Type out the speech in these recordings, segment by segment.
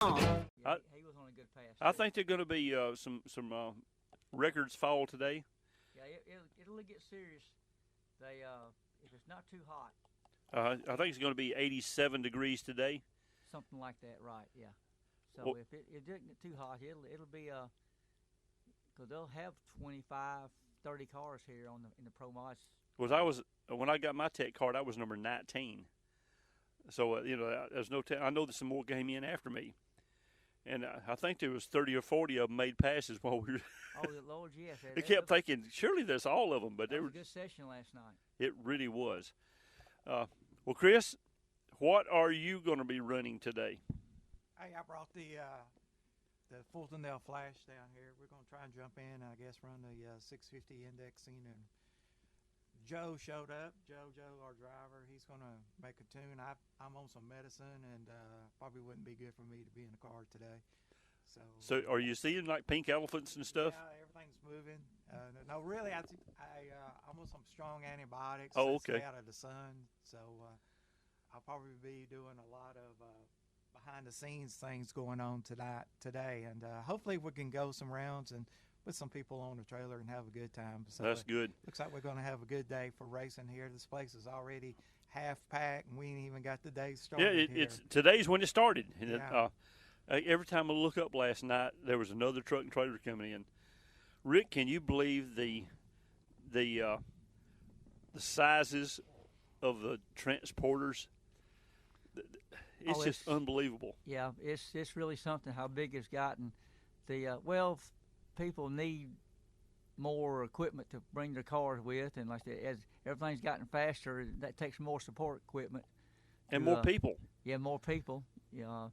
He was on a good pass. I think there are going to be some records fall today. Yeah, it'll get serious. They if it's not too hot. I think it's going to be 87 degrees today. Something like that, right? Yeah. So well, if it doesn't get too hot, it'll be because they'll have 25, 30 cars here in the Pro Mods. When I got my tech card, I was number 19. So there's no. I know there's some more came in after me, and I think there was 30 or 40 of them made passes while we were. Oh, Lord, yes. I kept thinking, surely there's all of them, but it was a good session last night. It really was. Well, Chris, what are you going to be running today? Hey, I brought the Fultondale Flash down here. We're going to try and jump in, I guess, run the 650 indexing. And Joe showed up. Joe, our driver, he's going to make a tune. I'm on some medicine, and probably wouldn't be good for me to be in the car today. So are you seeing like pink elephants and stuff? Yeah, everything's moving. No, really, I'm on some strong antibiotics. Oh, okay. Stay out of the sun. So I'll probably be doing a lot of behind-the-scenes things going on today. And hopefully we can go some rounds and put some people on the trailer and have a good time. So that's good. Looks like we're going to have a good day for racing here. This place is already half-packed, and we ain't even got the day started. Yeah, today's when it started. And yeah. Every time I look up last night, there was another truck and trailer coming in. Rick, can you believe the sizes of the transporters? It's just unbelievable. Yeah, it's really something how big it's gotten. People need more equipment to bring their cars with, and like as everything's gotten faster, that takes more support equipment. And more people. Yeah, more people. Yeah,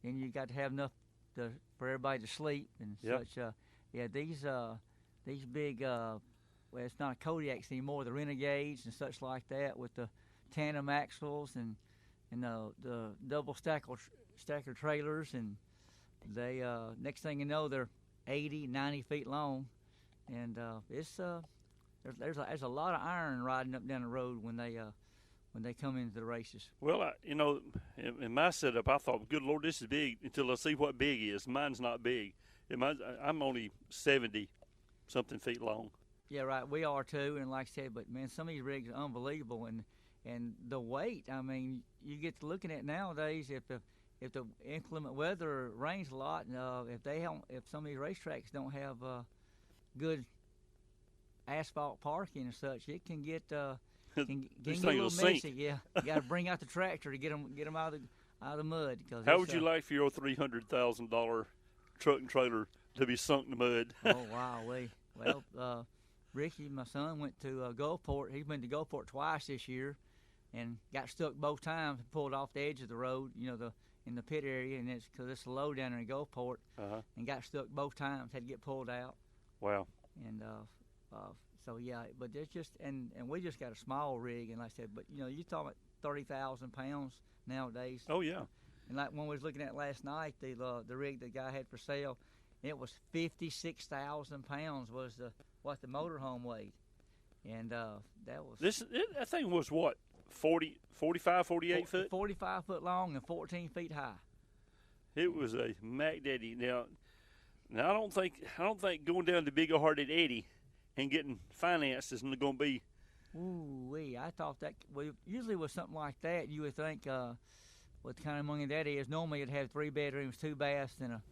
and you got to have enough for everybody to sleep and such. These big, it's not Kodiaks anymore, the Renegades and such like that with the tandem axles and the double stacker trailers, and they next thing you know they're 80, 90 feet long, and there's a lot of iron riding up down the road when they come into the races. Well, in my setup, I thought, good Lord, this is big, until I see what big is. Mine's not big. I'm only 70-something feet long. Yeah, right. We are too, and like I said, but man, some of these rigs are unbelievable, and the weight. I mean, you get to looking at nowadays if the inclement weather rains a lot, if some of these racetracks don't have good asphalt parking and such, it can get a little messy. Yeah, you got to bring out the tractor to get them out of the mud. How would you like for your $300,000 truck and trailer to be sunk in the mud? Oh wow, Ricky, my son, went to Gulfport. He's been to Gulfport twice this year, and got stuck both times. Pulled off the edge of the road, in the pit area, and it's because it's low down there in Gulfport, and got stuck both times. Had to get pulled out. Wow. And so yeah, but there's just and we just got a small rig, and like I said, but you're talking about 30,000 pounds nowadays. Oh yeah. And like when we was looking at last night, the rig the guy had for sale, it was 56,000 pounds was what the motorhome weighed, and that was that thing was what 45, 48 foot. 45 foot long and 14 feet high. It was a Mac Daddy. Now I don't think going down to Big Hearted Eddie and getting financed is going to be. Ooh-wee, I thought that usually with something like that, you would think what kind of money that is. Normally you'd have 3 bedrooms, 2 baths, and a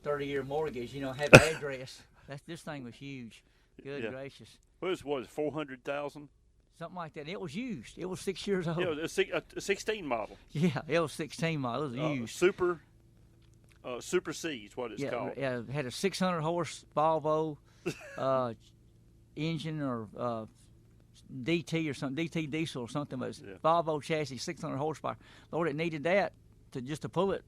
30-year mortgage. Have an address. This thing was huge. Good gracious. What was it, 400,000? Something like that. It was used. It was 6 years old. Yeah, a 16 model. Yeah, it was 16 model. It was used. Super C is what it's called. Yeah, it had a 600 horse Volvo engine or DT or something, DT diesel or something, but it's Volvo chassis, 600 horsepower. Lord, it needed that to pull it,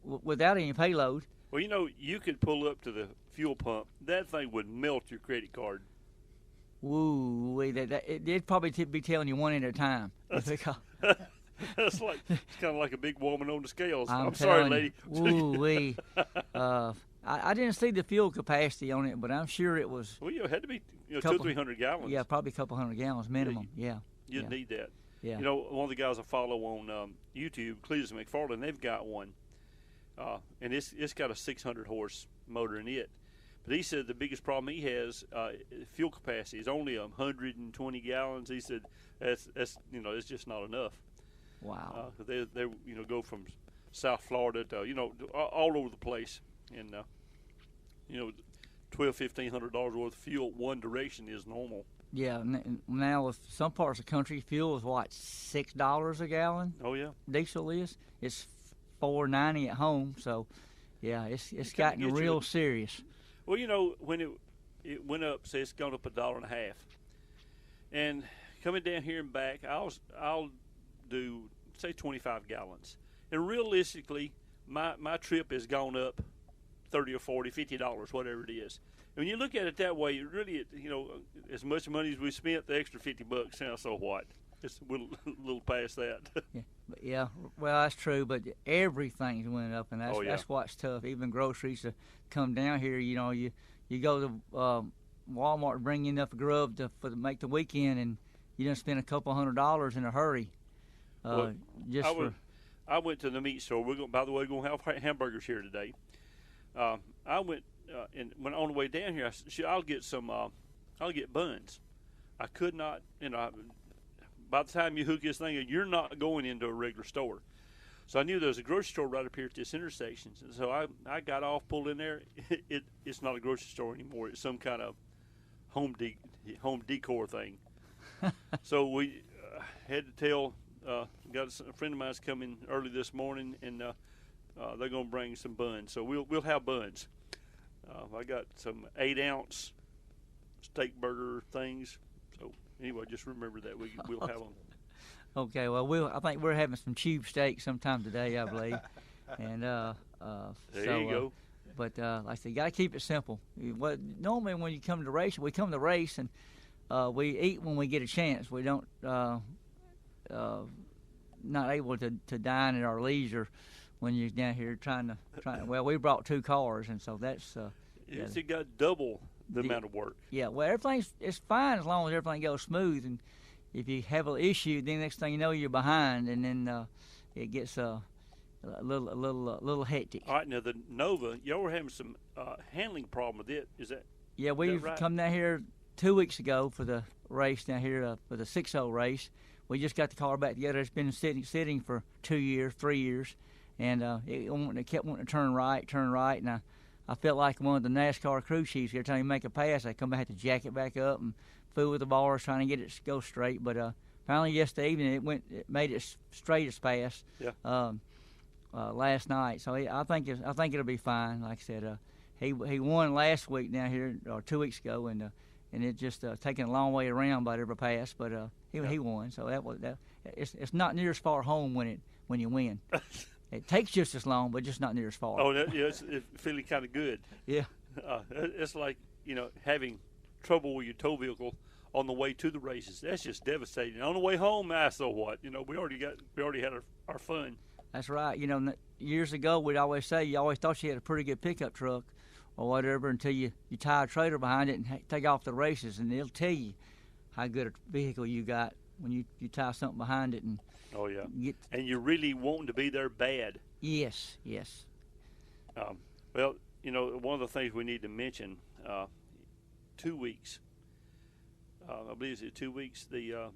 without any payload. Well, you could pull up to the fuel pump. That thing would melt your credit card. Woo, it'd probably be telling you one at a time. It's kind of like a big woman on the scales. I'm sorry, lady. Woo-wee. I didn't see the fuel capacity on it, but I'm sure it was. Well, it had to be 200-300 gallons. Yeah, probably a couple hundred gallons minimum. Yeah. You'd need that. Yeah. One of the guys I follow on YouTube, Cletus McFarland, they've got one, and it's got a 600 horse motor in it. But he said the biggest problem he has fuel capacity is only 120 gallons. He said that's it's just not enough. Wow. They go from South Florida to all over the place, and $1,200-$1,500 worth of fuel one direction is normal. Yeah. Now with some parts of the country, fuel is what, $6 a gallon? Oh yeah. Diesel is. It's $4.90 at home. So yeah, it's gotten real serious. Well, when it went up, say it's gone up $1.50, and coming down here and back, I'll do say 25 gallons, and realistically, my trip has gone up $30 or $40, $50, whatever it is. And when you look at it that way, it really, as much money as we spent, the extra $50 now, so what? It's a little past that. Yeah, well, that's true, but everything's went up, and that's what's tough. Even groceries to come down here, you go to Walmart to bring you enough grub to make the weekend, and you done spend a couple $100 in a hurry. I went to the meat store. By the way, we're going to have hamburgers here today. I went and when on the way down here, I said, I'll get buns. I could not, by the time you hook this thing, you're not going into a regular store. So I knew there was a grocery store right up here at this intersection. So I got off, pulled in there. It's not a grocery store anymore. It's some kind of home decor thing. So we had to tell. Got a friend of mine's coming early this morning, and they're going to bring some buns. So we'll have buns. I got some 8-ounce steak burger things. So anyway, just remember that we'll have them. Okay, well, I think we're having some tube steak sometime today, I believe. And there you go. But like I said, you got to keep it simple. Normally when you come to race, we come to race and we eat when we get a chance. We don't not able to dine at our leisure when you're down here trying. Well, we brought 2 cars, and so that's. Yes, it got double the amount of work. Yeah, well, it's fine as long as everything goes smooth. And if you have an issue, then next thing you know, you're behind, and then it gets a little hectic. All right, now the Nova, y'all were having some handling problem with it. Is that? Yeah, we've right? come down here 2 weeks ago for the race down here for the 6-0 race. We just got the car back together. It's been sitting for 2 years, 3 years, and it kept wanting to turn right, and I felt like one of the NASCAR crew chiefs. Every time you make a pass, I come back, had to jack it back up and fool with the bars trying to get it to go straight. But finally yesterday evening, it made it straight as pass. Yeah. Last night, so I think it'll be fine. Like I said, he won last week down here or 2 weeks ago, and it just taking a long way around by every pass, but he won. So it's not near as far home when you win. It takes just as long, but just not near as far. Oh, it's feeling kind of good. Yeah. It's like having trouble with your tow vehicle on the way to the races. That's just devastating. On the way home, so what? We already had our fun. That's right. Years ago we'd always say you always thought you had a pretty good pickup truck or whatever until you tie a trailer behind it and take off the races, and it'll tell you how good a vehicle you got when you tie something behind it. And oh yeah, and you really wanting to be there bad. Yes. Well, one of the things we need to mention, 2 weeks. I believe it's 2 weeks. The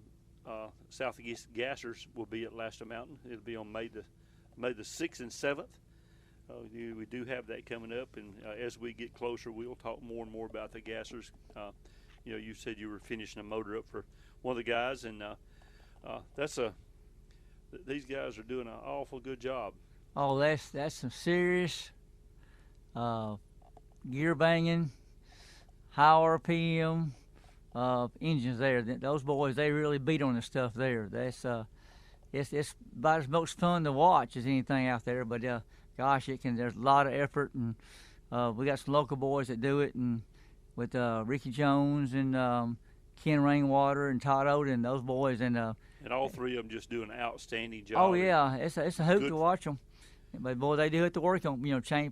Southeast Gassers will be at Lasta Mountain. It'll be on May the 6th and 7th. We do have that coming up, and as we get closer, we'll talk more and more about the Gassers. You said you were finishing a motor up for one of the guys, and these guys are doing an awful good job. Oh, that's some serious gear banging, high RPM engines there. Those boys, they really beat on the stuff there. That's it's about as much fun to watch as anything out there. But gosh, there's a lot of effort, and we got some local boys that do it, and with Ricky Jones and Ken Rainwater and Todd Odin, those boys, and all 3 of them just do an outstanding job. Oh yeah, it's a hoop to watch them. But boy, they do have to work on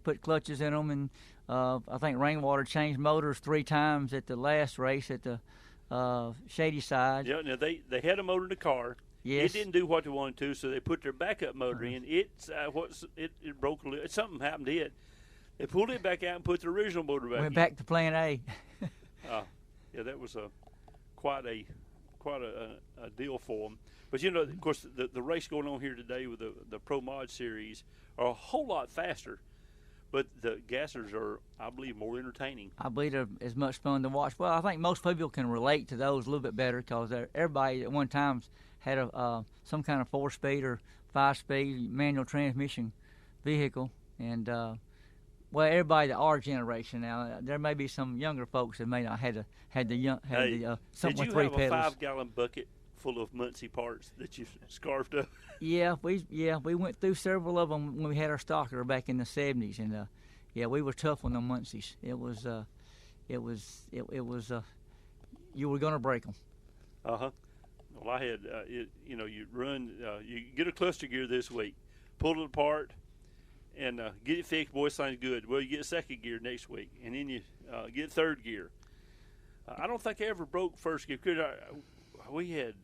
put clutches in them, and I think Rainwater changed motors 3 times at the last race at the Shady Side. Yeah, now they had a motor in the car, Yes. It didn't do what they wanted to, so they put their backup motor in. It broke a little. Something happened to it. They pulled it back out and put the original motor back in. Went back to Plan A. Yeah, that was quite a deal for them. But, you know, of course, the race going on here today with the Pro Mod Series are a whole lot faster. But the gassers are, I believe, more entertaining. I believe they're as much fun to watch. Well, I think most people can relate to those a little bit better because everybody at one time had some kind of 4-speed or 5-speed manual transmission vehicle. And, well, everybody to our generation now, there may be some younger folks that may not had the something with 3 pedals. Did you have a 5-gallon bucket full of Muncie parts that you scarfed up? Yeah, we went through several of them when we had our stocker back in the 70s, and we were tough on the Muncies. It was you were gonna break them. Well, I had you run, you get a cluster gear this week, pull it apart, and get it fixed. Boy, sounds good. Well, you get second gear next week, and then you get third gear. I don't think I ever broke first gear because we had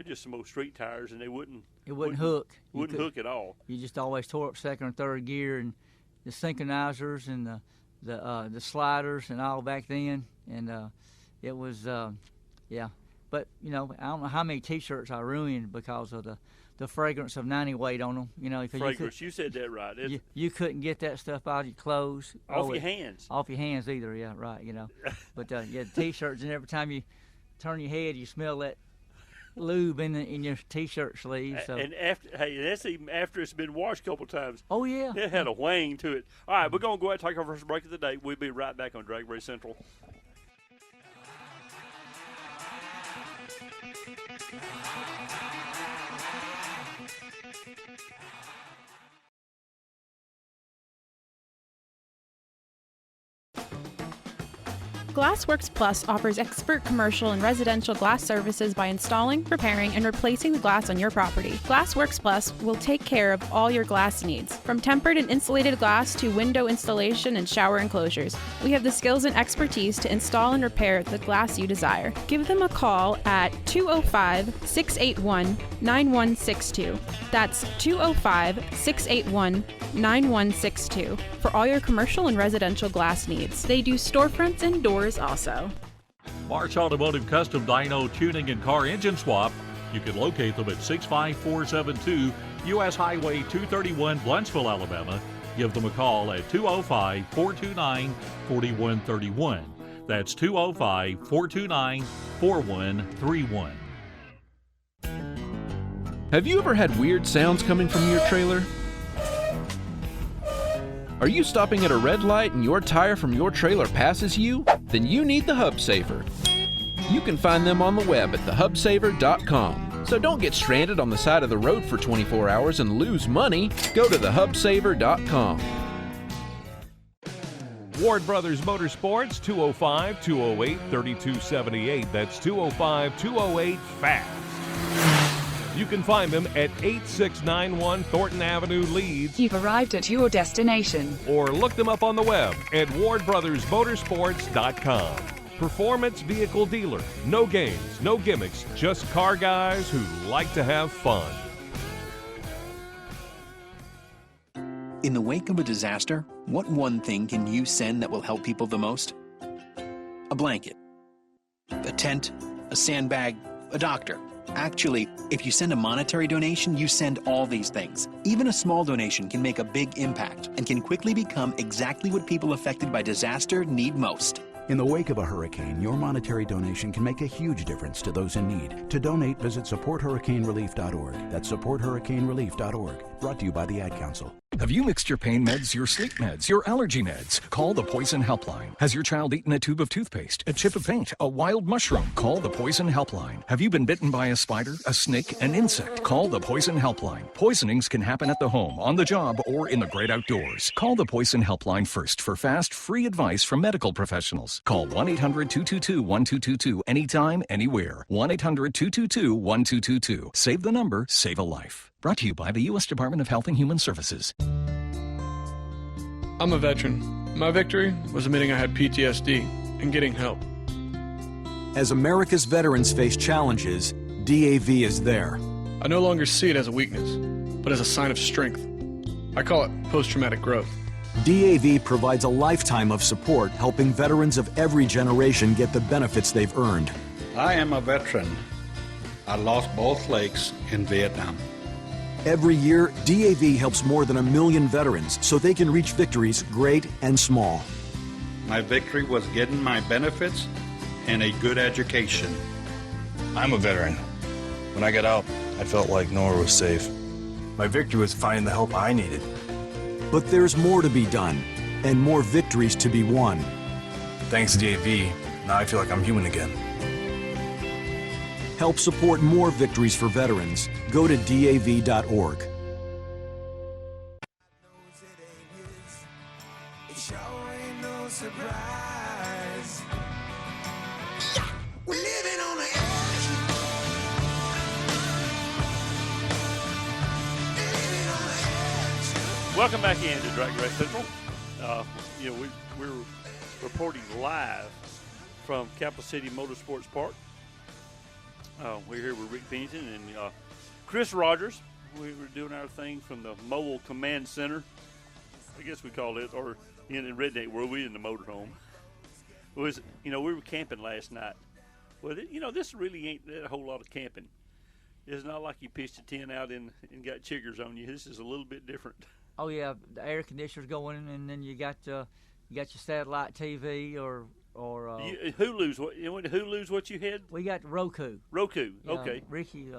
just some old street tires, and they wouldn't hook. Wouldn't hook at all. You just always tore up second or third gear, and the synchronizers and the sliders and all back then, and it was But you know, I don't know how many T-shirts I ruined because of the fragrance of 90 weight on them. You know, fragrance. You said that right. You couldn't get that stuff out of your clothes. Off your hands. Off your hands either. Yeah, right. You know, but the T-shirts, and every time you turn your head, you smell that lube in your T-shirt sleeve. So. And that's even after it's been washed a couple times. Oh yeah. It had a wang to it. All right, we're gonna go ahead and take our first break of the day. We'll be right back on DragRace Central. Glassworks Plus offers expert commercial and residential glass services by installing, repairing, and replacing the glass on your property. Glassworks Plus will take care of all your glass needs, from tempered and insulated glass to window installation and shower enclosures. We have the skills and expertise to install and repair the glass you desire. Give them a call at 205-681-9162. That's 205-681-9162 for all your commercial and residential glass needs. They do storefronts and doors also. Marsh Automotive Custom Dyno Tuning and Car Engine Swap. You can locate them at 65472 U.S. Highway 231, Blunsville, Alabama. Give them a call at 205-429-4131. That's 205-429-4131. Have you ever had weird sounds coming from your trailer? Are you stopping at a red light and your tire from your trailer passes you? Then you need the Hub Saver. You can find them on the web at thehubsaver.com. So don't get stranded on the side of the road for 24 hours and lose money. Go to thehubsaver.com. Ward Brothers Motorsports, 205-208-3278. That's 205-208-FAST. You can find them at 8691 Thornton Avenue, Leeds. You've arrived at your destination. Or look them up on the web at wardbrothersmotorsports.com. Performance vehicle dealer. No games, no gimmicks, just car guys who like to have fun. In the wake of a disaster, what one thing can you send that will help people the most? A blanket, a tent, a sandbag, a doctor. Actually, if you send a monetary donation, you send all these things. Even a small donation can make a big impact and can quickly become exactly what people affected by disaster need most. In the wake of a hurricane, your monetary donation can make a huge difference to those in need. To donate, visit supporthurricanerelief.org. That's supporthurricanerelief.org. Brought to you by the Ad Council. Have you mixed your pain meds, your sleep meds, your allergy meds? Call the Poison Helpline. Has your child eaten a tube of toothpaste, a chip of paint, a wild mushroom? Call the Poison Helpline. Have you been bitten by a spider, a snake, an insect? Call the Poison Helpline. Poisonings can happen at the home, on the job, or in the great outdoors. Call the Poison Helpline first for fast, free advice from medical professionals. Call 1-800-222-1222 anytime, anywhere. 1-800-222-1222. Save the number, save a life. Brought to you by the U.S. Department of Health and Human Services. I'm a veteran. My victory was admitting I had PTSD and getting help. As America's veterans face challenges, DAV is there. I no longer see it as a weakness, but as a sign of strength. I call it post-traumatic growth. DAV provides a lifetime of support, helping veterans of every generation get the benefits they've earned. I am a veteran. I lost both legs in Vietnam. Every year, DAV helps more than 1 million veterans so they can reach victories great and small. My victory was getting my benefits and a good education. I'm a veteran. When I got out, I felt like nowhere was safe. My victory was finding the help I needed. But there's more to be done, and more victories to be won. Thanks to DAV, now I feel like I'm human again. Help support more victories for veterans. Go to DAV.org. Welcome back into DragRace Central. We're reporting live from Capital City Motorsports Park. We're here with Rick Pennington and Chris Rogers. We were doing our thing from the Mobile Command Center, I guess we call it, or in the Redneck World, we in the motorhome. We were camping last night. Well, this really ain't a whole lot of camping. It's not like you pitched a tent out and got chiggers on you. This is a little bit different. Oh yeah, the air conditioner's going, and then you got your satellite TV or Hulu's what you had? We got Roku. Roku, Yeah, okay. Ricky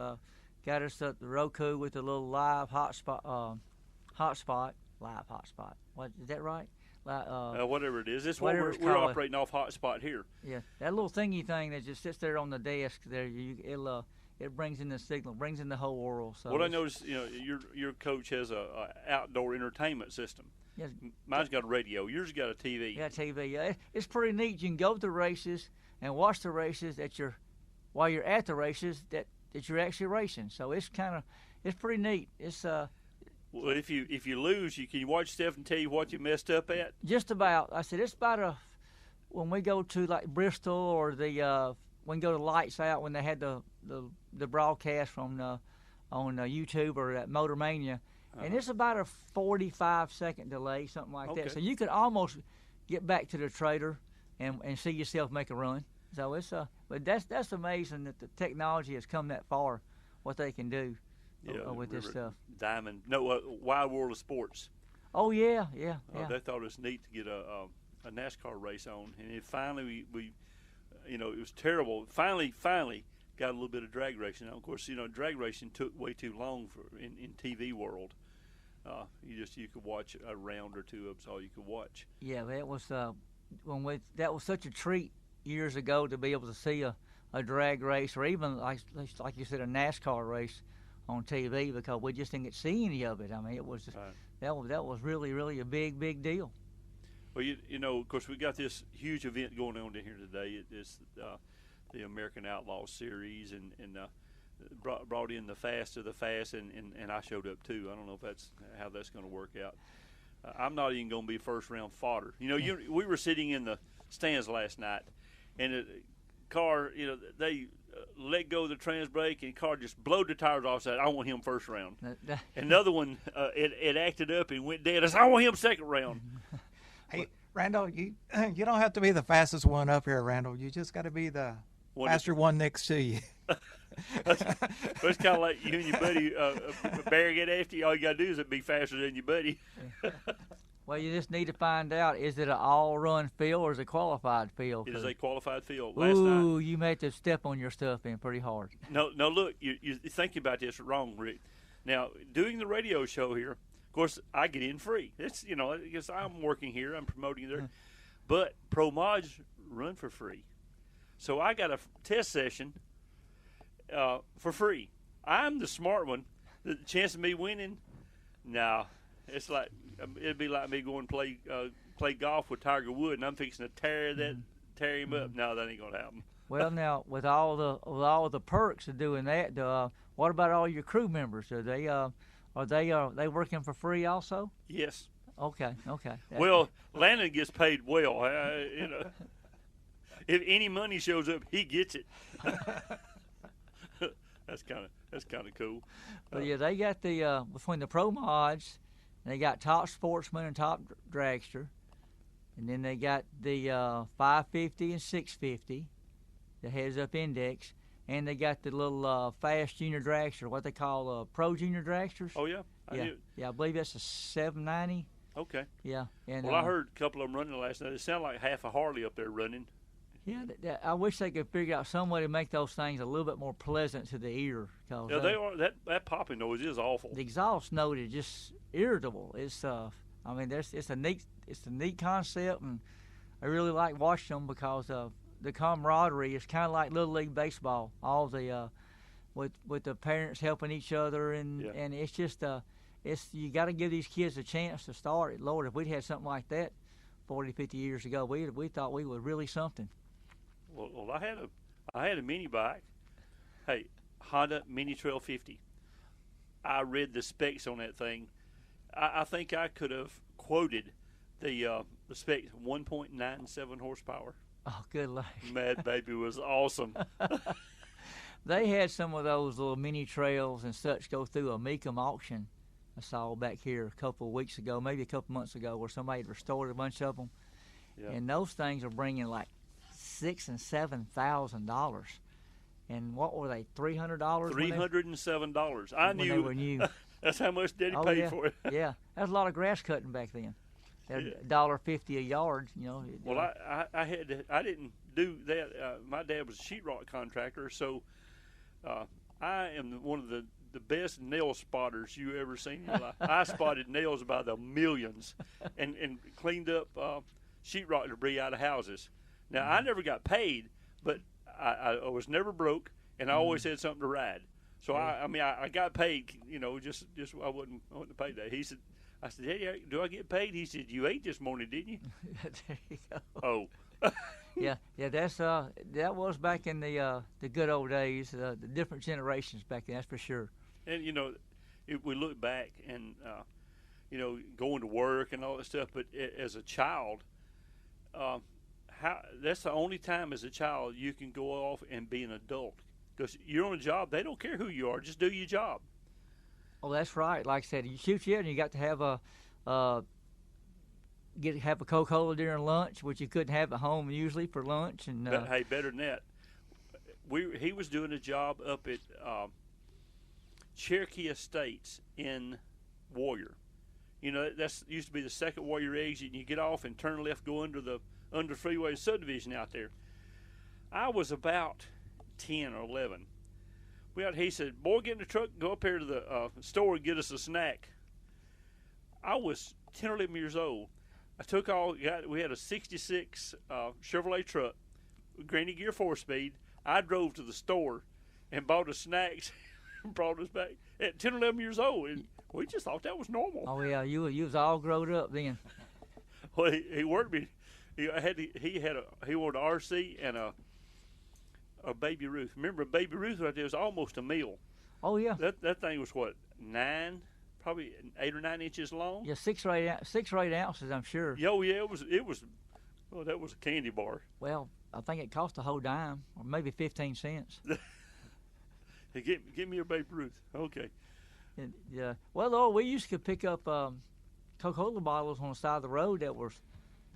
got us the Roku with the little live hotspot. Live hotspot. What is that right? Whatever it is. This what whatever we're operating off hotspot here. Yeah, that little thingy thing that just sits there on the desk there. It brings in the signal, brings in the whole world. So what I noticed, your coach has a outdoor entertainment system. Yes. Mine's got a radio. Yours got a TV. Yeah, TV. Yeah, it's pretty neat. You can go to the races and watch the races while you're at the races that you're actually racing. So it's pretty neat. It's Well, if you lose, can you watch stuff and tell you what you messed up at? Just about. I said it's about when we go to like Bristol or when we go to Lights Out when they had the broadcast from on YouTube or at Motor Mania, and it's about a 45-second delay, something like that. So you could almost get back to the trailer and see yourself make a run. So it's but that's amazing that the technology has come that far. What they can do with this stuff. Wide World of Sports. Oh yeah. They thought it was neat to get a NASCAR race on, and it finally we it was terrible. Finally got a little bit of drag racing. Now, of course, drag racing took way too long in TV world. You could watch a round or two of all you could watch. Yeah, that was that was such a treat years ago to be able to see a drag race or even like you said a NASCAR race on TV because we just didn't get to see any of it. I mean, it was just, that was really, really a big deal. Well, of course, we got this huge event going on down here today. It's the American Outlaw Series, and brought in the Fast of the Fast, and I showed up too. I don't know if that's how that's going to work out. I'm not even going to be first round fodder. We were sitting in the stands last night, and the car, they let go of the trans brake, and the car just blowed the tires off. Said, "I want him first round." Another one, it acted up and went dead. I said, "I want him second round." Hey, Randall, you don't have to be the fastest one up here, Randall. You just got to be the faster one next to you. It's kind of like you and your buddy bear get after you. All you got to do is be faster than your buddy. Well, you just need to find out, is it an all-run field or is it a qualified field? It is a qualified field. Ooh, you may have to step on your stuff in pretty hard. No, look, you're thinking about this wrong, Rick. Now, doing the radio show here, of course, I get in free. It's, because I'm working here, I'm promoting there. But Pro Mods run for free. So I got a test session for free. I'm the smart one. The chance of me winning, no. It's like it'd be like me going to play golf with Tiger Woods, and I'm fixing to tear him up. No, that ain't gonna happen. Well, now with all the perks of doing that, what about all your crew members? Are they working for free also? Yes. Okay. Well, Landon gets paid well. If any money shows up, he gets it. That's kind of cool. But yeah, they got the between the pro mods, they got Top Sportsman and Top Dragster, and then they got the 550 and 650, the heads-up index, and they got the little fast junior dragster, what they call pro junior dragsters. Oh yeah, I believe that's a 790. Okay. Yeah. And well, I heard a couple of them running last night. It sounded like half a Harley up there running. Yeah, I wish they could figure out some way to make those things a little bit more pleasant to the ear. Cause Yeah, they are. That popping noise is awful. The exhaust note is just irritable. It's I mean, it's a neat concept, and I really like watching them because the camaraderie is kind of like Little League baseball. All the with the parents helping each other, and it's just you got to give these kids a chance to start. Lord, if we'd had something like that 40, 50 years ago, we thought we were really something. Well, I had a mini bike. Hey, Honda Mini Trail 50. I read the specs on that thing. I think I could have quoted the specs: 1.97 horsepower. Oh, good luck. Mad Baby was awesome. They had some of those little mini trails and such go through a Mecum auction I saw back here a couple of weeks ago, maybe a couple months ago, where somebody had restored a bunch of them. Yeah. And those things are bringing like $6,000 and $7,000. And what were they, $300? $307. I knew. They were new. That's how much Daddy paid for it. Yeah, that was a lot of grass cutting back then. $1.50 a yard, you know. Well, I didn't do that. My dad was a sheetrock contractor, so I am one of the best nail spotters you ever seen in your life. I spotted nails by the millions, and cleaned up sheetrock debris out of houses. Now I never got paid, but I was never broke, and I always had something to ride. So I got paid, you know, just I wasn't paid that. He said. I said, "Hey, do I get paid?" He said, "You ate this morning, didn't you?" There you go. Oh. yeah. That's that was back in the good old days, the different generations back then. That's for sure. And you know, if we look back and you know, going to work and all that stuff, but as a child, that's the only time as a child you can go off and be an adult, because you're on a job. They don't care who you are. Just do your job. Oh, that's right. Like I said, you shoot you, and you got to have have a Coca-Cola during lunch, which you couldn't have at home usually for lunch. And but, hey, better than that, he was doing a job up at Cherokee Estates in Warrior. You know, that's used to be the second Warrior exit, and you get off and turn left, go under the freeway subdivision out there. I was about 10 or 11. He said, "Boy, get in the truck and go up here to the store and get us a snack." I was 10 or 11 years old. I took we had a 66 Chevrolet truck, Granny Gear 4-speed. I drove to the store and bought us snacks and brought us back at 10 or 11 years old. And we just thought that was normal. Oh, yeah, you was all grown up then. Well, he worked me. He wanted an RC and a Baby Ruth. Remember, a Baby Ruth right there was almost a meal. Oh yeah. That thing was what, probably 8 or 9 inches long. Yeah, 6 or 8 ounces, I'm sure. Oh yeah, it was. Well, that was a candy bar. Well, I think it cost a whole dime, or maybe 15 cents. Hey, give me a Baby Ruth. Okay. And, yeah. Well, Lord, we used to pick up Coca-Cola bottles on the side of the road that were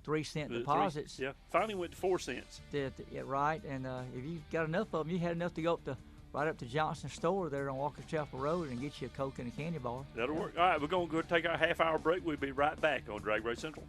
3-cent deposits. Finally went to 4 cents. Yeah, right. And if you got enough of them, you had enough to go right up to Johnson's store there on Walker Chapel Road and get you a Coke and a candy bar. That'll work. All right, we're going to go take our half-hour break. We'll be right back on DragRace Central.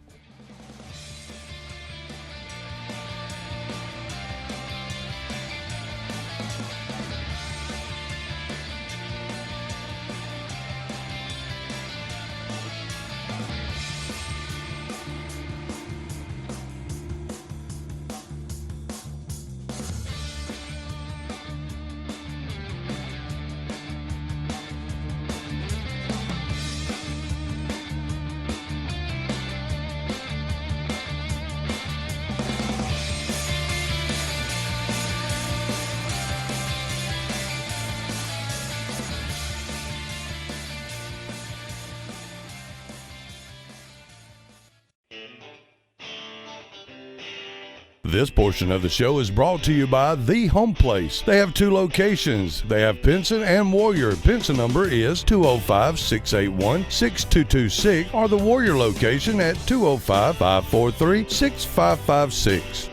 This portion of the show is brought to you by The Home Place. They have 2 locations. They have Pinson and Warrior. Pinson number is 205-681-6226 or the Warrior location at 205-543-6556.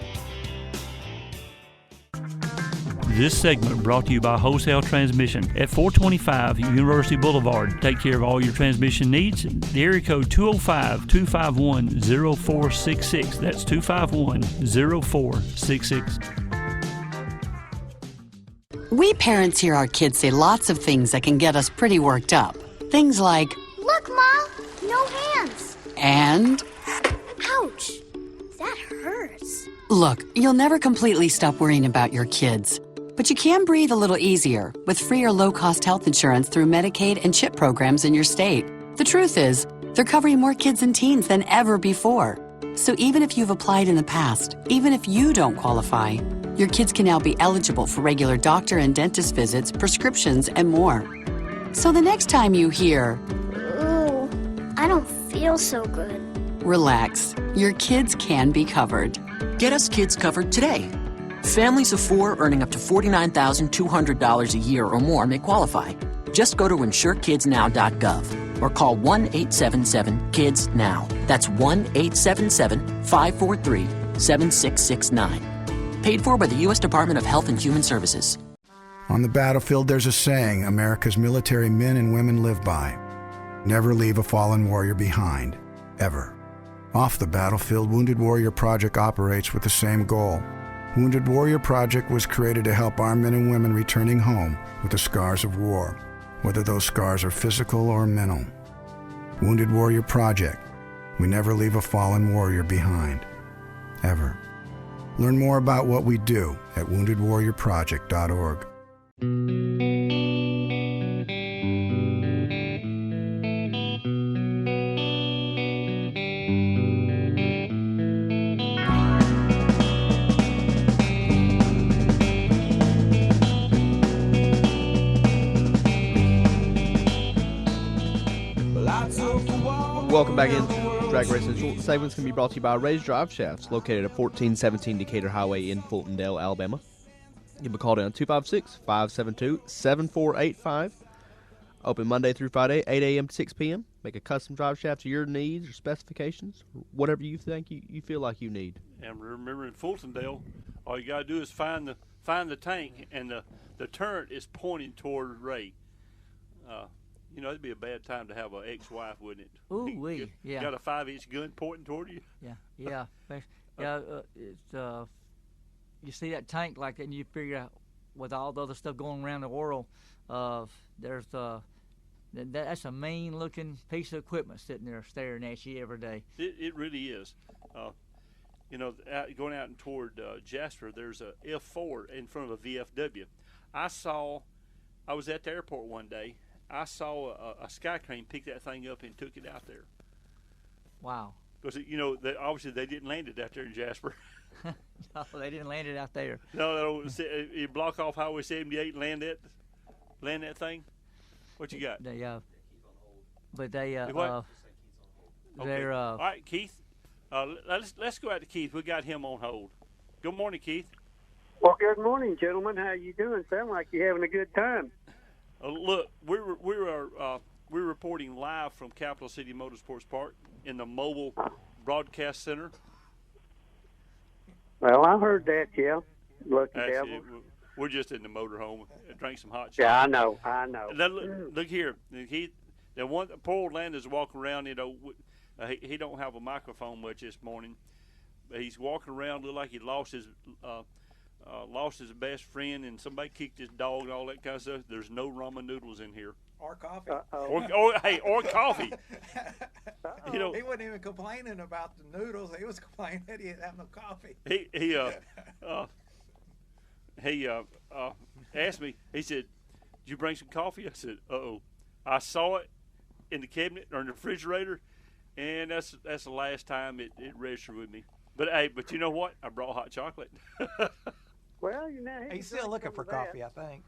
This segment brought to you by Wholesale Transmission at 425 University Boulevard. Take care of all your transmission needs. The area code 205-251-0466. That's 251-0466. We parents hear our kids say lots of things that can get us pretty worked up. Things like, "Look, Ma, no hands." And, "Ouch, that hurts." look, you'll never completely stop worrying about your kids. But you can breathe a little easier with free or low-cost health insurance through Medicaid and CHIP programs in your state. The truth is, they're covering more kids and teens than ever before. So even if you've applied in the past, even if you don't qualify, your kids can now be eligible for regular doctor and dentist visits, prescriptions, and more. So the next time you hear, "Ooh, I don't feel so good," relax. Your kids can be covered. Get us kids covered today. Families of 4 earning up to $49,200 a year or more may qualify. Just go to insurekidsnow.gov or call 1-877-KIDS-NOW. That's 1-877-543-7669. Paid for by the U.S. Department of Health and Human Services. On the battlefield, there's a saying America's military men and women live by. Never leave a fallen warrior behind, ever. Off the battlefield, Wounded Warrior Project operates with the same goal. Wounded Warrior Project was created to help our men and women returning home with the scars of war, whether those scars are physical or mental. Wounded Warrior Project. We never leave a fallen warrior behind, ever. Learn more about what we do at woundedwarriorproject.org. Welcome back in. Drag Race Segments can be brought to you by Ray's Drive Shafts, located at 1417 Decatur Highway in Fultondale, Alabama. You can call down 256-572-7485. Open Monday through Friday, 8 a.m. to 6 p.m. Make a custom drive shaft to your needs or specifications, whatever you think you feel like you need. And remember, in Fultondale, all you got to do is find the tank, and the turret is pointing toward Ray. You know, it'd be a bad time to have an ex-wife, wouldn't it? Ooh, wee, yeah. Got a 5-inch gun pointing toward you? Yeah. You see that tank like that, and you figure out with all the other stuff going around the world, that's a mean-looking piece of equipment sitting there staring at you every day. It really is. You know, going out and toward Jasper, there's a F4 in front of a VFW. I was at the airport one day. I saw a sky crane pick that thing up and took it out there. Wow. Because, you know, obviously they didn't land it out there in Jasper. No, they didn't land it out there. No, you block off Highway 78 and land that thing. What you got? They're all right, Keith. Let's go out to Keith. We got him on hold. Good morning, Keith. Well, good morning, gentlemen. How you doing? Sound like you're having a good time. Look, we're reporting live from Capital City Motorsports Park in the mobile broadcast center. Well, I heard that, yeah. Lucky devil. We're just in the motorhome. Drank some hot chocolate. Yeah, I know. Now, look here, Keith. The one poor old Landon's walking around. You know, he don't have a microphone much this morning. He's walking around, look like he lost his best friend, and somebody kicked his dog and all that kind of stuff. There's no ramen noodles in here. Or coffee. Or coffee. You know, he wasn't even complaining about the noodles. He was complaining that he didn't have no coffee. He asked me. He said, "Did you bring some coffee?" I said, "Uh-oh." I saw it in the cabinet or in the refrigerator, and that's the last time it registered with me. But you know what? I brought hot chocolate. Well, you know, he's still looking for coffee, I think.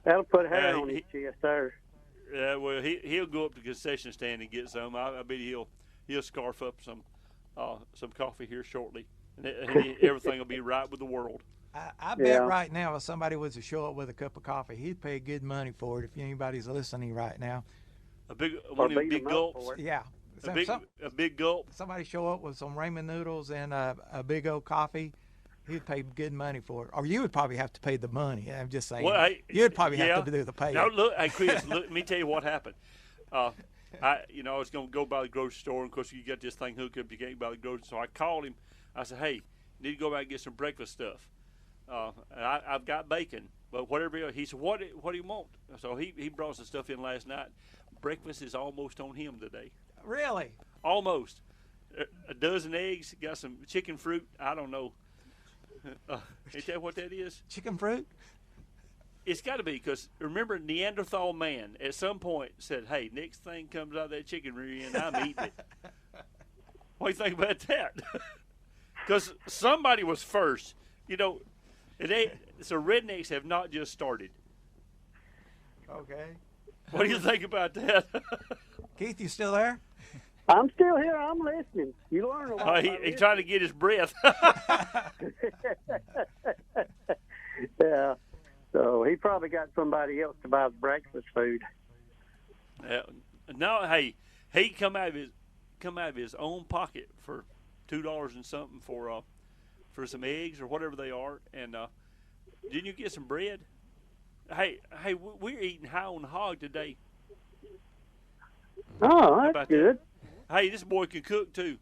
That'll put hair on his chest, sir. Yeah, well, he'll go up to the concession stand and get some. I bet he'll scarf up some coffee here shortly. and everything will be right with the world. I bet right now if somebody was to show up with a cup of coffee, he'd pay good money for it if anybody's listening right now. One of the big gulps. Yeah. A big gulp. Somebody show up with some ramen noodles and a big old coffee, he'd pay good money for it. Or you would probably have to pay the money. I'm just saying. Well, you'd probably have to do the pay. Now, look, hey, Chris, let me tell you what happened. I was going to go by the grocery store, and of course, you get this thing hooked up, you can't by the grocery store. So I called him. I said, hey, you need to go back and get some breakfast stuff. And I've got bacon, but whatever else. He said, what do you want? So he brought some stuff in last night. Breakfast is almost on him today. Really? Almost. A dozen eggs, got some chicken fruit. I don't know. Ain't that what that is? Chicken fruit? It's got to be, because remember, Neanderthal man at some point said, hey, next thing comes out of that chicken rear-end, I'm eating it. What do you think about that? Because somebody was first. You know, so rednecks have not just started. Okay. What do you think about that? Keith, you still there? I'm still here. I'm listening. You learn a lot. He's trying to get his breath. Yeah. So he probably got somebody else to buy the breakfast food. No, hey, he come out of his own pocket for $2 and something for some eggs or whatever they are. And didn't you get some bread? Hey, we're eating high on the hog today. Oh, that's good. That? Hey, this boy can cook too.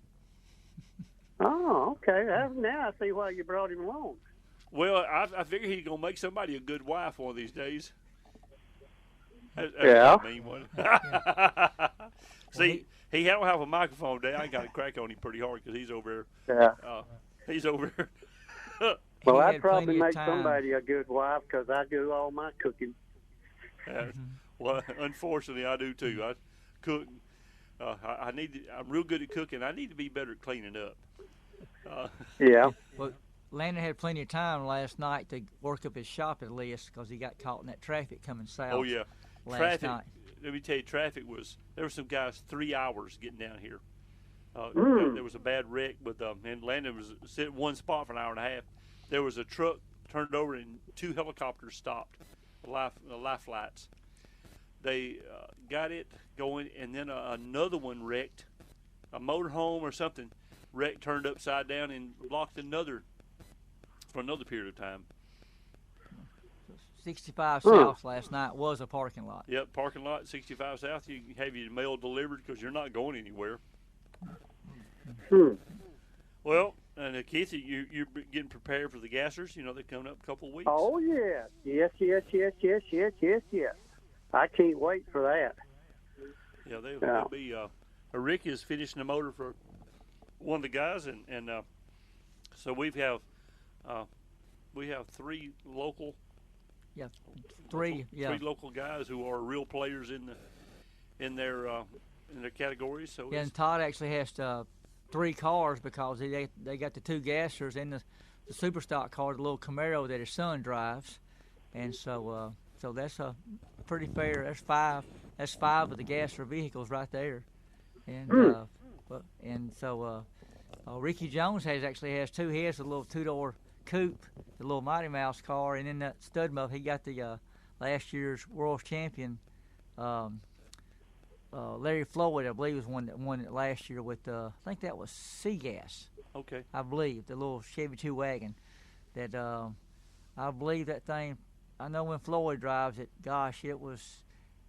Oh, okay. Now I see why you brought him along. Well, I figure he's gonna make somebody a good wife one of these days. That's yeah. A mean one. See, he don't have a microphone today. I got to crack on him pretty hard because he's over there. Yeah. He's over there. Well, I'd probably make somebody a good wife because I do all my cooking. Well, unfortunately, I do too. I cook. I'm real good at cooking. I need to be better at cleaning up. Yeah. Well, Landon had plenty of time last night to work up his shopping list because he got caught in that traffic coming south. Oh yeah, last night. Let me tell you, there were some guys 3 hours getting down here. There was a bad wreck and Landon was sitting one spot for an hour and a half. There was a truck turned over and 2 helicopters stopped, life flights. They got it going, and then another one wrecked. A motorhome or something wrecked, turned upside down, and blocked for another period of time. 65 South last night was a parking lot. Yep, parking lot, 65 South. You can have your mail delivered because you're not going anywhere. Well, and Keith, you're getting prepared for the gassers. You know, they're coming up a couple of weeks. Oh, yeah. Yes. I can't wait for that. Yeah, they'll be. Rick is finishing the motor for one of the guys, and so we have 3 local. Yeah, three local guys who are real players in their categories. So yeah, and Todd actually has 3 cars because they got the 2 gassers and the super stock car, the little Camaro that his son drives, and so that's a pretty fair. That's 5. That's 5 of the gasser vehicles right there, and so Ricky Jones has 2. He has a little 2-door coupe, the little Mighty Mouse car, and then that stud muff. He got the last year's world champion Larry Floyd, I believe, was one that won it last year with I think that was Seagas. Okay. I believe the little Chevy 2 wagon. That I believe that thing. I know when Floyd drives it, gosh,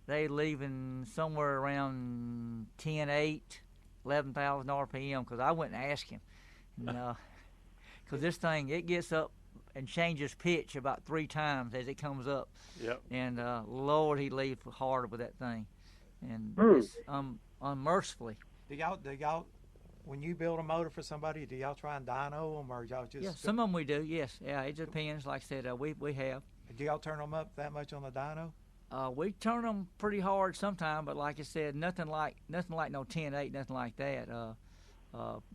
they leaving somewhere around 10.8, 11,000 RPM because I went and asked him. Because this thing, it gets up and changes pitch about 3 times as it comes up. Yep. And Lord, he leaves hard with that thing, and it's unmercifully. Do y'all, when you build a motor for somebody, do y'all try and dyno them, or y'all just? Yeah, some of them we do. Yes, yeah, it depends. Like I said, we have. Do y'all turn them up that much on the dyno? We turn them pretty hard sometimes, but like I said, nothing like no 10.8, nothing like that.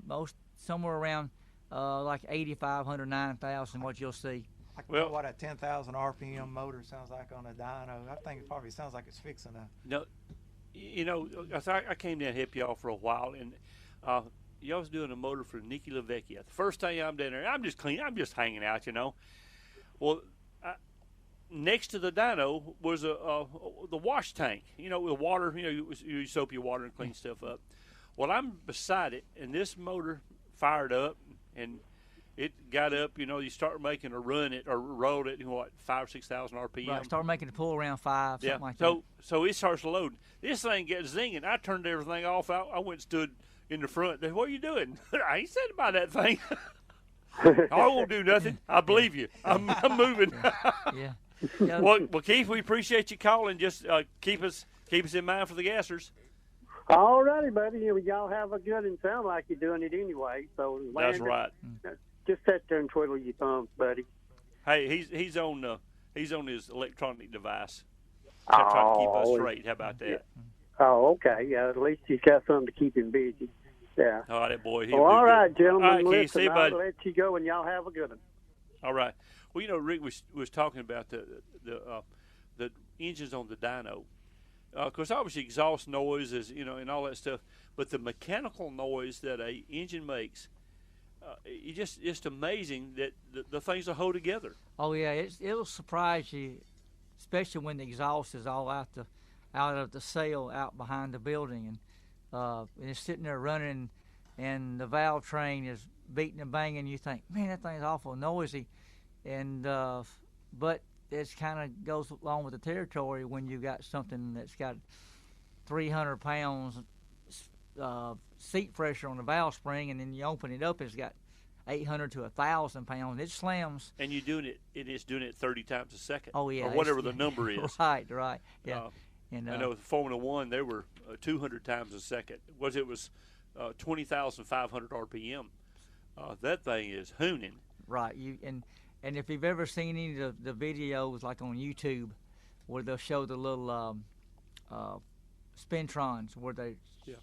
Most somewhere around like 8,500, 9,000, what you'll see. Well, what a 10,000 RPM motor sounds like on a dyno. I think it probably sounds like it's fixing a. No, you know, I came down and helped y'all for a while, and y'all was doing a motor for Nicky LaVecchia. The first time I'm down there, I'm just hanging out, you know. Well, next to the dyno was the wash tank, you know, with water. You know, you soap your water and clean stuff up. Well, I'm beside it, and this motor fired up, and it got up. You know, you start making a run it or rolled it, 5,000 or 6,000 RPM. Right, start making the pull around 5, something like that. that. So it starts loading. This thing gets zinging. I turned everything off. I went and stood in the front. What are you doing? I ain't said about that thing. I won't do nothing. I believe you. I'm moving. Yeah. Well, Keith, we appreciate you calling. Just keep us in mind for the gassers. All righty, buddy. Y'all have a good and sound like you're doing it anyway. So that's right. Just sit there and twiddle your thumbs, buddy. Hey, he's on his electronic device. Trying to keep us straight. How about that? Oh, okay. Yeah, at least he's got something to keep him busy. Yeah. All right, boy. Well, all right, gentlemen. All right, listen, Keith, see you, I'll bud. let you go, and y'all have a good one. All right. Well, you know, Rick was talking about the engines on the dyno. Because obviously exhaust noise is, you know, and all that stuff, but the mechanical noise that a engine makes, it's just amazing that the things will hold together. Oh yeah, it'll surprise you, especially when the exhaust is all out of the sail out behind the building, and it's sitting there running, and the valve train is beating and banging. You think, man, that thing's awful noisy, and but it kind of goes along with the territory when you got something that's got 300 pounds seat pressure on the valve spring, and then you open it up, it's got 800 to 1,000 pounds. It slams. And you're doing it. It is doing it 30 times a second. Oh yeah, or whatever the number is. Right. Yeah. And I know with Formula One, they were 200 times a second. It was 20,500 RPM. That thing is hooning. Right. And if you've ever seen any of the videos, like on YouTube, where they'll show the little spintrons where they're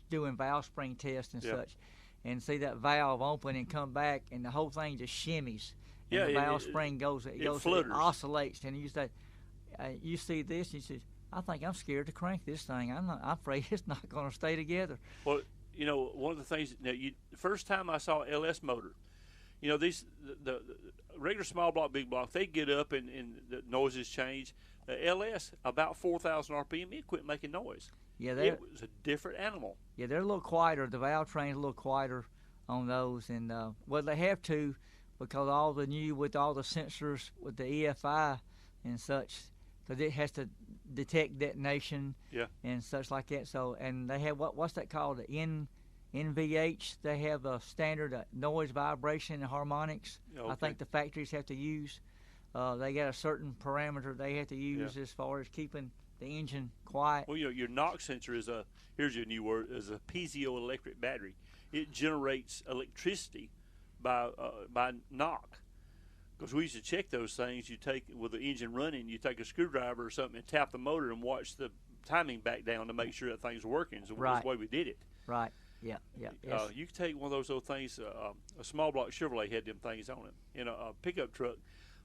doing valve spring tests and such, and see that valve open and come back, and the whole thing just shimmies. And the valve spring goes, it oscillates, and you see this, and you say, I think I'm scared to crank this thing. I'm afraid it's not going to stay together. Well, you know, one of the things, the first time I saw LS motor, you know, the regular small block, big block, they get up and the noises change. The LS, about 4,000 RPM, it quit making noise. Yeah, it was a different animal. Yeah, they're a little quieter. The valve train's a little quieter on those, and well, they have to, because all the new with all the sensors with the EFI and such, because it has to detect detonation and such like that. So, and they have what's that called, the NVH. They have a standard noise, vibration, and harmonics. Okay. I think the factories have to use. They got a certain parameter they have to use as far as keeping the engine quiet. Well, you know, your knock sensor is here's your new word, is a piezoelectric battery. It generates electricity by knock. Because we used to check those things. You take, with the engine running, you take a screwdriver or something and tap the motor and watch the timing back down to make sure that thing's working. So that's the way we did it. Right. Yeah. Yes. You could take one of those old things, a small block Chevrolet had them things on it. In a pickup truck,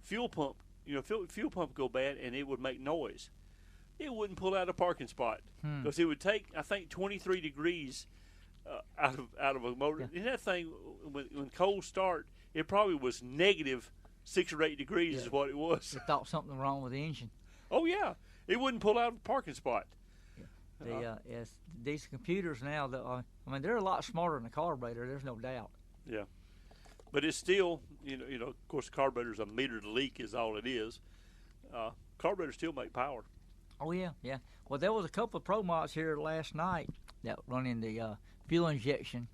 fuel pump, fuel pump would go bad and it would make noise. It wouldn't pull out a parking spot because it would take, I think, 23 degrees out of a motor. And that thing, when cold start, it probably was negative 6 or 8 degrees is what it was. You thought something wrong with the engine. Oh yeah, it wouldn't pull out a parking spot. These computers now, they're a lot smarter than a carburetor. There's no doubt. Yeah, but it's still, of course, the carburetor's a metered leak is all it is. Carburetors still make power. Oh yeah. Well, there was a couple of Pro Mods here last night that running the fuel injection,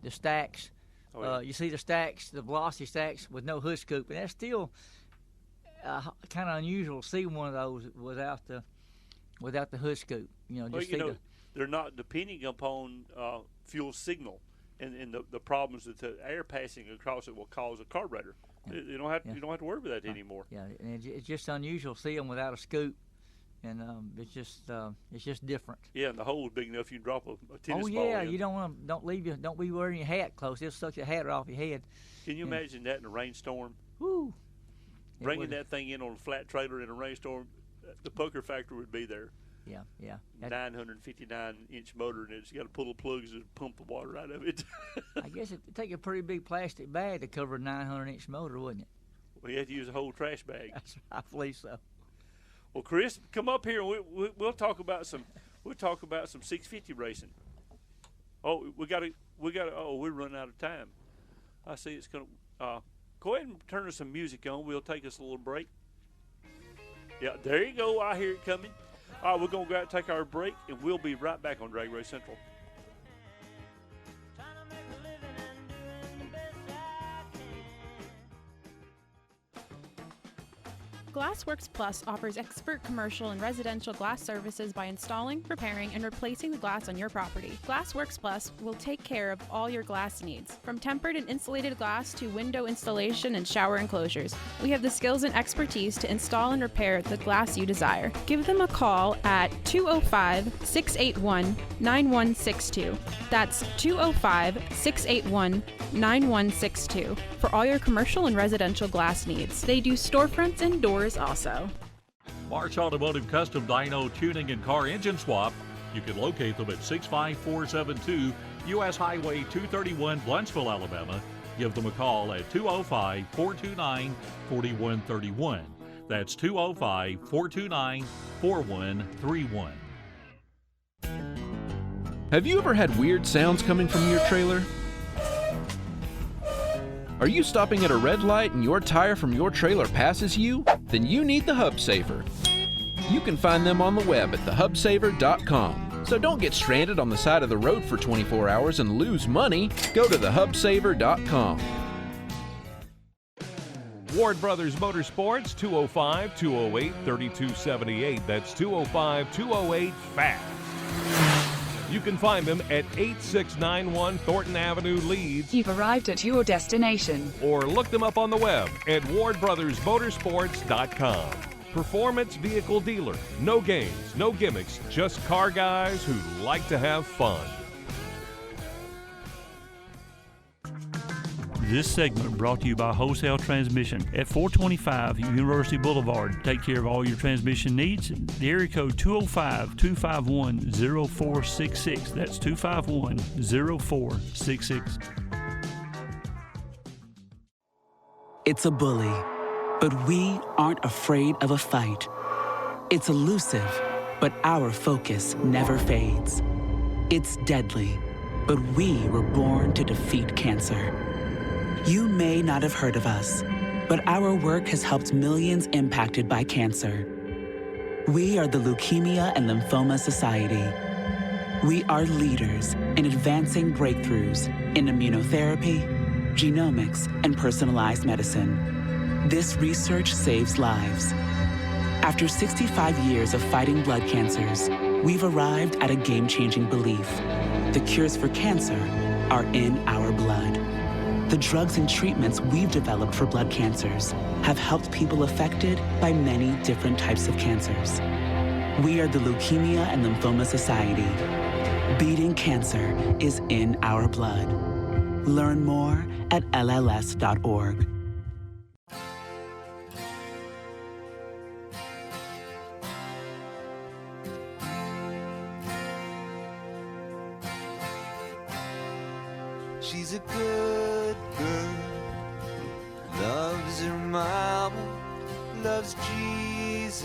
the stacks. Oh, yeah. You see the stacks, the velocity stacks with no hood scoop, and that's still kind of unusual to see one of those without the hood scoop. They're not depending upon fuel signal and the problems that the air passing across it will cause a carburetor. Yeah. You don't have to worry about that anymore. Yeah, and it's just unusual to see them without a scoop, and it's just different. Yeah, and the hole is big enough you can drop a tennis ball. Oh yeah, in. You don't be wearing your hat close. It'll suck your hat off your head. Can you imagine that in a rainstorm? Woo! Bringing that thing in on a flat trailer in a rainstorm, the pucker factor would be there. Yeah. 959-inch motor, and it's got to pull the plugs and pump the water out of it. I guess it'd take a pretty big plastic bag to cover a 900-inch motor, wouldn't it? Well, you have to use a whole trash bag. I believe so. Well, Chris, come up here and we'll talk about some 650 racing. Oh, we're running out of time. I see it's going to go ahead and turn us some music on. We'll take us a little break. Yeah, there you go. I hear it coming. All right, we're going to go out and take our break, and we'll be right back on Drag Race Central. Glassworks Plus offers expert commercial and residential glass services by installing, repairing, and replacing the glass on your property. Glassworks Plus will take care of all your glass needs, from tempered and insulated glass to window installation and shower enclosures. We have the skills and expertise to install and repair the glass you desire. Give them a call at 205-681-9162. That's 205-681-9162 for all your commercial and residential glass needs. They do storefronts and doors also. Marsh Automotive Custom Dyno Tuning and Car Engine Swap. You can locate them at 65472 U.S. Highway 231, Blunsville, Alabama. Give them a call at 205-429-4131. That's 205-429-4131. Have you ever had weird sounds coming from your trailer? Are you stopping at a red light and your tire from your trailer passes you? Then you need the Hub Saver. You can find them on the web at thehubsaver.com. So don't get stranded on the side of the road for 24 hours and lose money. Go to thehubsaver.com. Ward Brothers Motorsports, 205-208-3278. That's 205-208-FAST. You can find them at 8691 Thornton Avenue, Leeds. You've arrived at your destination. Or look them up on the web at wardbrothersmotorsports.com. Performance vehicle dealer. No games, no gimmicks, just car guys who like to have fun. This segment brought to you by Wholesale Transmission at 425 University Boulevard. Take care of all your transmission needs. The area code 205-251-0466. That's 251-0466. It's a bully, but we aren't afraid of a fight. It's elusive, but our focus never fades. It's deadly, but we were born to defeat cancer. You may not have heard of us, but our work has helped millions impacted by cancer. We are the Leukemia and Lymphoma Society. We are leaders in advancing breakthroughs in immunotherapy, genomics, and personalized medicine. This research saves lives. After 65 years of fighting blood cancers, we've arrived at a game-changing belief. The cures for cancer are in our blood. The drugs and treatments we've developed for blood cancers have helped people affected by many different types of cancers. We are the Leukemia and Lymphoma Society. Beating cancer is in our blood. Learn more at lls.org. She's a good girl, loves her mama, loves Jesus,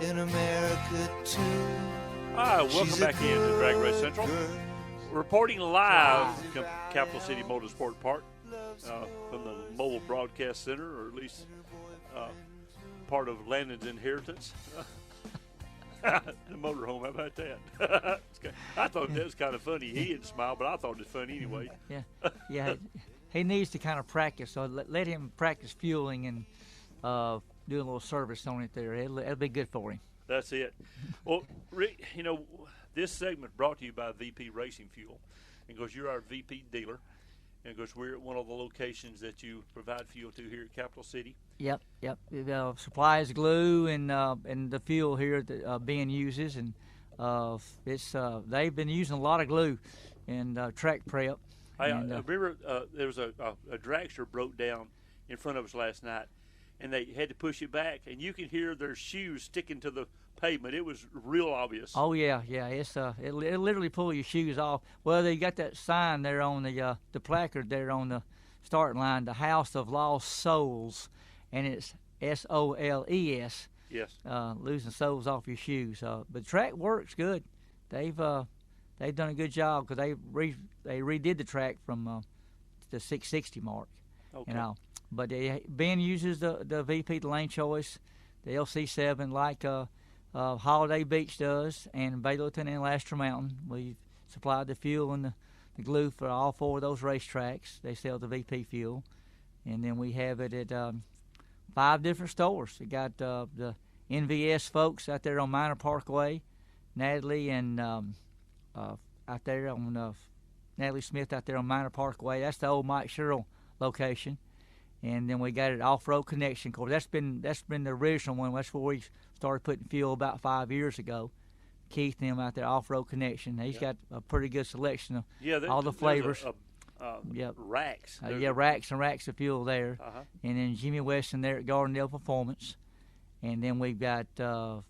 in America too. All right, welcome back into Drag Race Central. Reporting live from Capital City Motorsport Park from the Mobile Broadcast Center, or at least part of Landon's inheritance. The motorhome, how about that? I thought that was kind of funny. He didn't smile, but I thought it was funny anyway. Yeah. He needs to kind of practice, so let him practice fueling and do a little service on it there. It'll be good for him. That's it. Well, Rick, this segment brought to you by VP Racing Fuel. And because you're our VP dealer, and because we're at one of the locations that you provide fuel to here at Capital City. Yep. The supplies glue and the fuel here that Ben uses, and they've been using a lot of glue in track prep. I remember there was a dragster broke down in front of us last night, and they had to push it back, and you can hear their shoes sticking to the pavement. It was real obvious. Oh yeah. It's it literally pull your shoes off. Well, they got that sign there on the placard there on the starting line, the House of Lost Souls, and it's SOLES. Yes. Losing soles off your shoes. But the track works good. They've done a good job because they redid the track from the 660 mark. Okay. You know, but Ben uses the VP, the lane choice, the LC7, like Holiday Beach does, and Bayleton and Laster Mountain. We've supplied the fuel and the glue for all 4 of those racetracks. They sell the VP fuel, and then we have it at 5 different stores. We got the NVS folks out there on Minor Parkway, Natalie and out there on Natalie Smith out there on Minor Parkway. That's the old Mike Sherrill location. And then we got it Off-Road Connection. Of course, that's been the original one. That's where we started putting fuel about 5 years ago. Keith and him out there, Off-Road Connection. He's got a pretty good selection of all the flavors. Racks. Racks and racks of fuel there. Uh-huh. And then Jimmy Weston there at Gardendale Performance. And then we've got Joe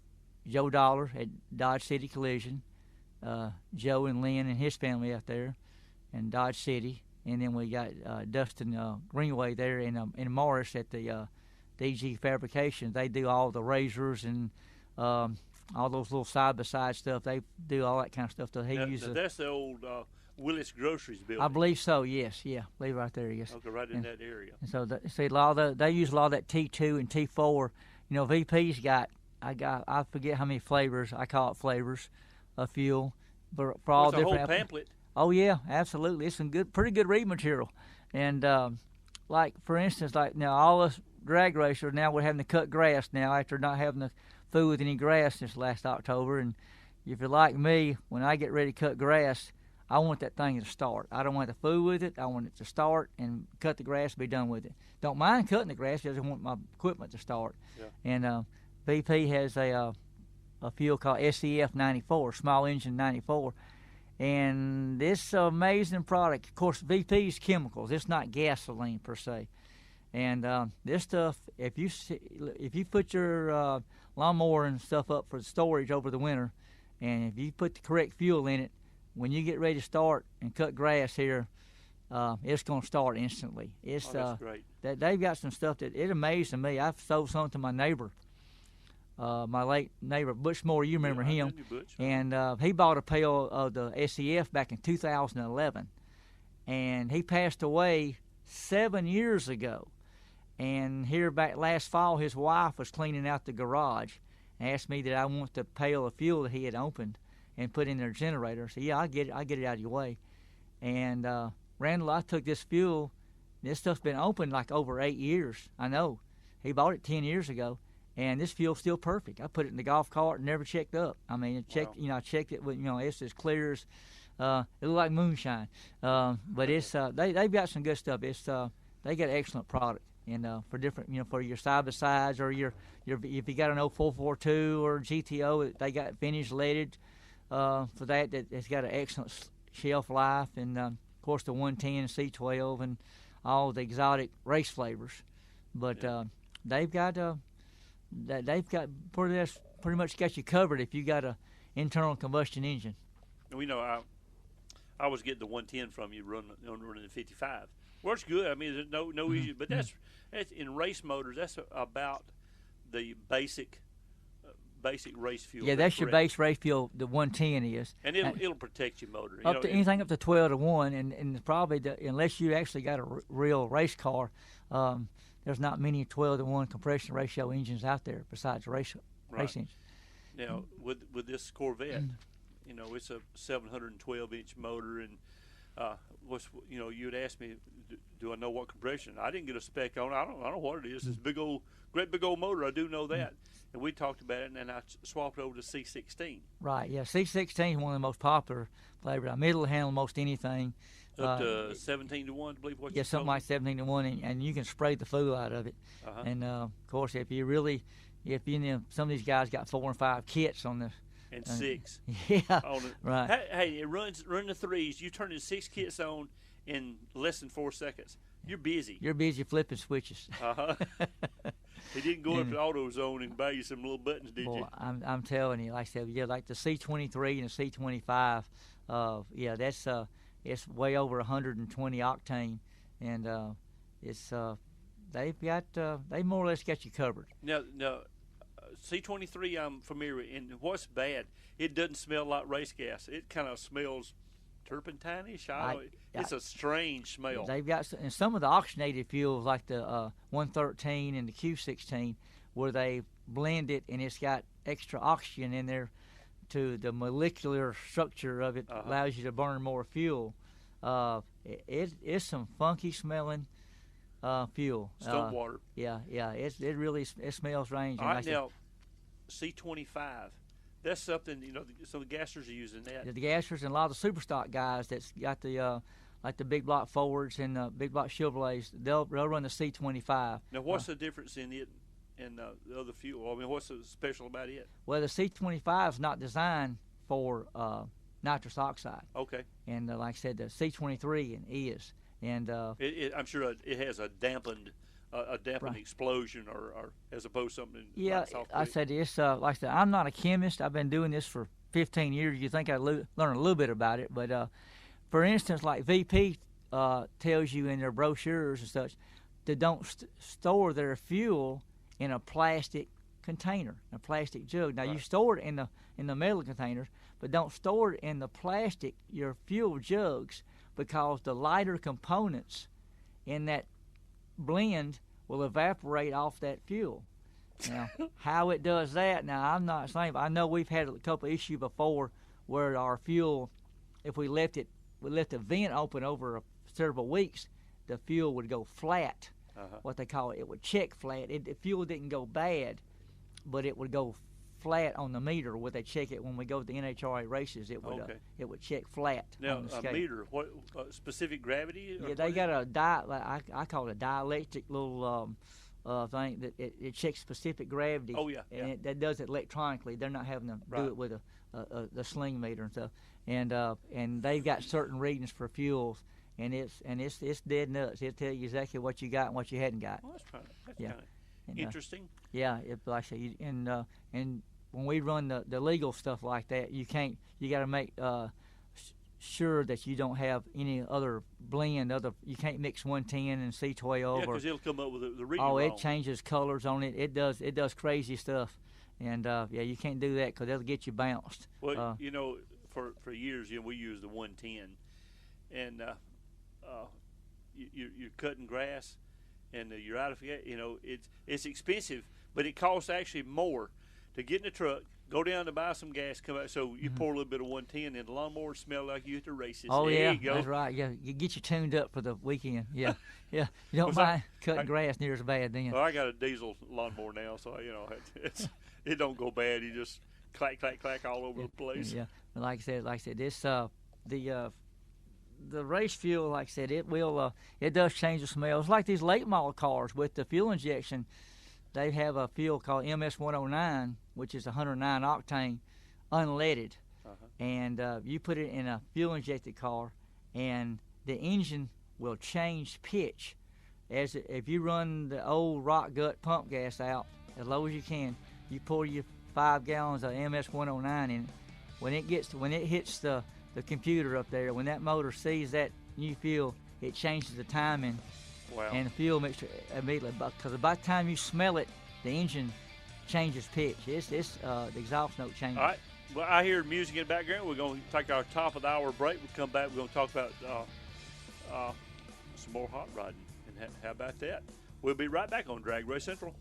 Dollar at Dodge City Collision. Joe and Lynn and his family out there in Dodge City. And then we got Dustin Greenway there in Morris at the DG Fabrications. They do all the razors and all those little side-by-side stuff. They do all that kind of stuff. So he uses. That's the old Willis Groceries building. I believe so. Yes. Yeah. I believe right there. Yes. Okay, right in that area. And so see, they use a lot of that T2 and T4. You know, VP's got I forget how many flavors. I call it flavors of fuel, but for all different. It's a whole pamphlet. Oh yeah, absolutely. It's some pretty good read material, and like for instance, like now all us drag racers now we're having to cut grass now after not having to fool with any grass since last October. And if you're like me, when I get ready to cut grass, I want that thing to start. I don't want to fool with it. I want it to start and cut the grass and be done with it. Don't mind cutting the grass, I just want my equipment to start. Yeah. And BP has a fuel called SEF 94, small engine 94. And this amazing product, of course, VP is chemicals. It's not gasoline per se. And this stuff, if you put your lawnmower and stuff up for storage over the winter, and if you put the correct fuel in it, when you get ready to start and cut grass here, it's going to start instantly. That's great. They've got some stuff that it amazed me. I've sold some to my neighbor. My late neighbor, Butch Moore, you remember him. Butch. And he bought a pail of the SEF back in 2011. And he passed away 7 years ago. And here back last fall, his wife was cleaning out the garage and asked me that I want the pail of fuel that he had opened and put in their generator. I said, yeah, I'll get it out of your way. And Randall, I took this fuel. This stuff's been open like over 8 years. I know. He bought it 10 years ago. And this fuel's still perfect. I put it in the golf cart and never checked up. I mean, I checked it with, it's as clear as, it looked like moonshine. But it's, they've got some good stuff. It's, they got an excellent product. And for different, for your side-by-sides or your if you got an 0442 or GTO, they got vintage leaded for that. It's got an excellent shelf life. And, of course, the 110 C12 and all the exotic race flavors. But they've got pretty much got you covered if you got a internal combustion engine. We know I was getting the 110 from you running the 55. Works good. I mean, there's no issue. But that's in race motors. That's about the basic race fuel. Yeah, that's your base race fuel. The 110 is, and it'll protect your motor. Anything up to 12 to 1, and probably unless you actually got a real race car. There's not many 12 to 1 compression ratio engines out there besides race engines. Now, with this Corvette, it's a 712-inch motor, and you'd ask me, do I know what compression? I didn't get a spec on it. I don't know what it is. It's great big old motor. I do know that. And we talked about it, and then I swapped over to C16. Right. Yeah, C16 is one of the most popular flavors. It'll handle most anything. Up to 17 to 1, I believe. Yeah, something like 17 to 1, and you can spray the fool out of it. Uh-huh. And of course, if some of these guys got 4 and 5 kits on this. And 6. Yeah. Right. Hey, it run the threes. You turn the 6 kits on in less than 4 seconds. You're busy. You're busy flipping switches. Uh-huh. He didn't go up to AutoZone and buy you some little buttons, did you? I'm telling you, like I said, yeah, like the C23 and the C25, yeah, that's it's way over 120 octane, and it's they more or less got you covered. Now, C23 I'm familiar with, and what's bad, it doesn't smell like race gas. It kind of smells turpentine-ish. It's a strange smell. They've got and some of the oxygenated fuels like the 113 and the Q16 where they blend it and it's got extra oxygen in there to the molecular structure of it allows you to burn more fuel. It's some funky smelling fuel. Stone water. Yeah. It really smells strange. All right, now C25. That's something, some of the gassers are using that. The gassers and a lot of the super stock guys that's got the like the big block Fords and big block Chevrolets, they'll run the C25. Now, what's the difference in it and the other fuel? I mean, what's so special about it? Well, the C25 is not designed for nitrous oxide. Okay. And like I said, the C23 is. And I'm sure it has a dampened right. explosion, or as opposed to something. Yeah, I said it's like I said, I'm not a chemist. I've been doing this for 15 years. You think I'd learn a little bit about it, but for instance, like VP tells you in their brochures and such, they don't store their fuel in a plastic container, a plastic jug. Now, right. You store it in the metal containers, but don't store it in the plastic, your fuel jugs, because the lighter components in that blend will evaporate off that fuel. Now, how it does that, now I'm not saying, but I know we've had a couple of issues before where our fuel, if we left the vent open over several weeks, the fuel would go flat, what they call it. It would check flat. The fuel didn't go bad, but it would go flat on the meter where they check it when we go to the NHRA races. It would check flat. Now, on the a scale. Meter, what specific gravity? Yeah, they got a I call it a dielectric little thing that it checks specific gravity. Oh yeah, and that does it electronically. They're not having to do it with the sling meter and stuff. And they've got certain readings for fuels, and it's dead nuts. It'll tell you exactly what you got and what you hadn't got. Well, that's kind of interesting. Yeah, like I say, and when we run the legal stuff like that, you got to make sure that you don't have any other blend. You can't mix 110 and C12. Yeah, because it'll come up with the reading wrong. It changes colors on it. It does crazy stuff, and you can't do that because it'll get you bounced. Well, for years, we used the 110, and you're cutting grass, and you're out of it's expensive, but it costs actually more to get in the truck, go down to buy some gas, come out. So you pour a little bit of 110 in the lawnmower, smell like you at the races. Oh, there you go. That's right. Yeah, you get you tuned up for the weekend. Yeah. You don't mind cutting grass near as bad then. Well, I got a diesel lawnmower now, so it don't go bad. You just clack, clack, clack all over the place. Yeah. Like I said, this the race fuel, like I said, it does change the smell. It's like these late model cars with the fuel injection. They have a fuel called MS-109, which is 109 octane, unleaded, and you put it in a fuel-injected car, and the engine will change pitch. If you run the old rock gut pump gas out as low as you can, you pour your 5 gallons of MS-109 in. When it hits the computer up there, when that motor sees that new fuel, it changes the timing. Wow. And the fuel mixture immediately, because by the time you smell it, the engine changes pitch. It's the exhaust note changes. All right. Well, I hear music in the background. We're going to take our top of the hour break. We'll come back. We're going to talk about some more hot rodding. And how about that? We'll be right back on Drag Race Central.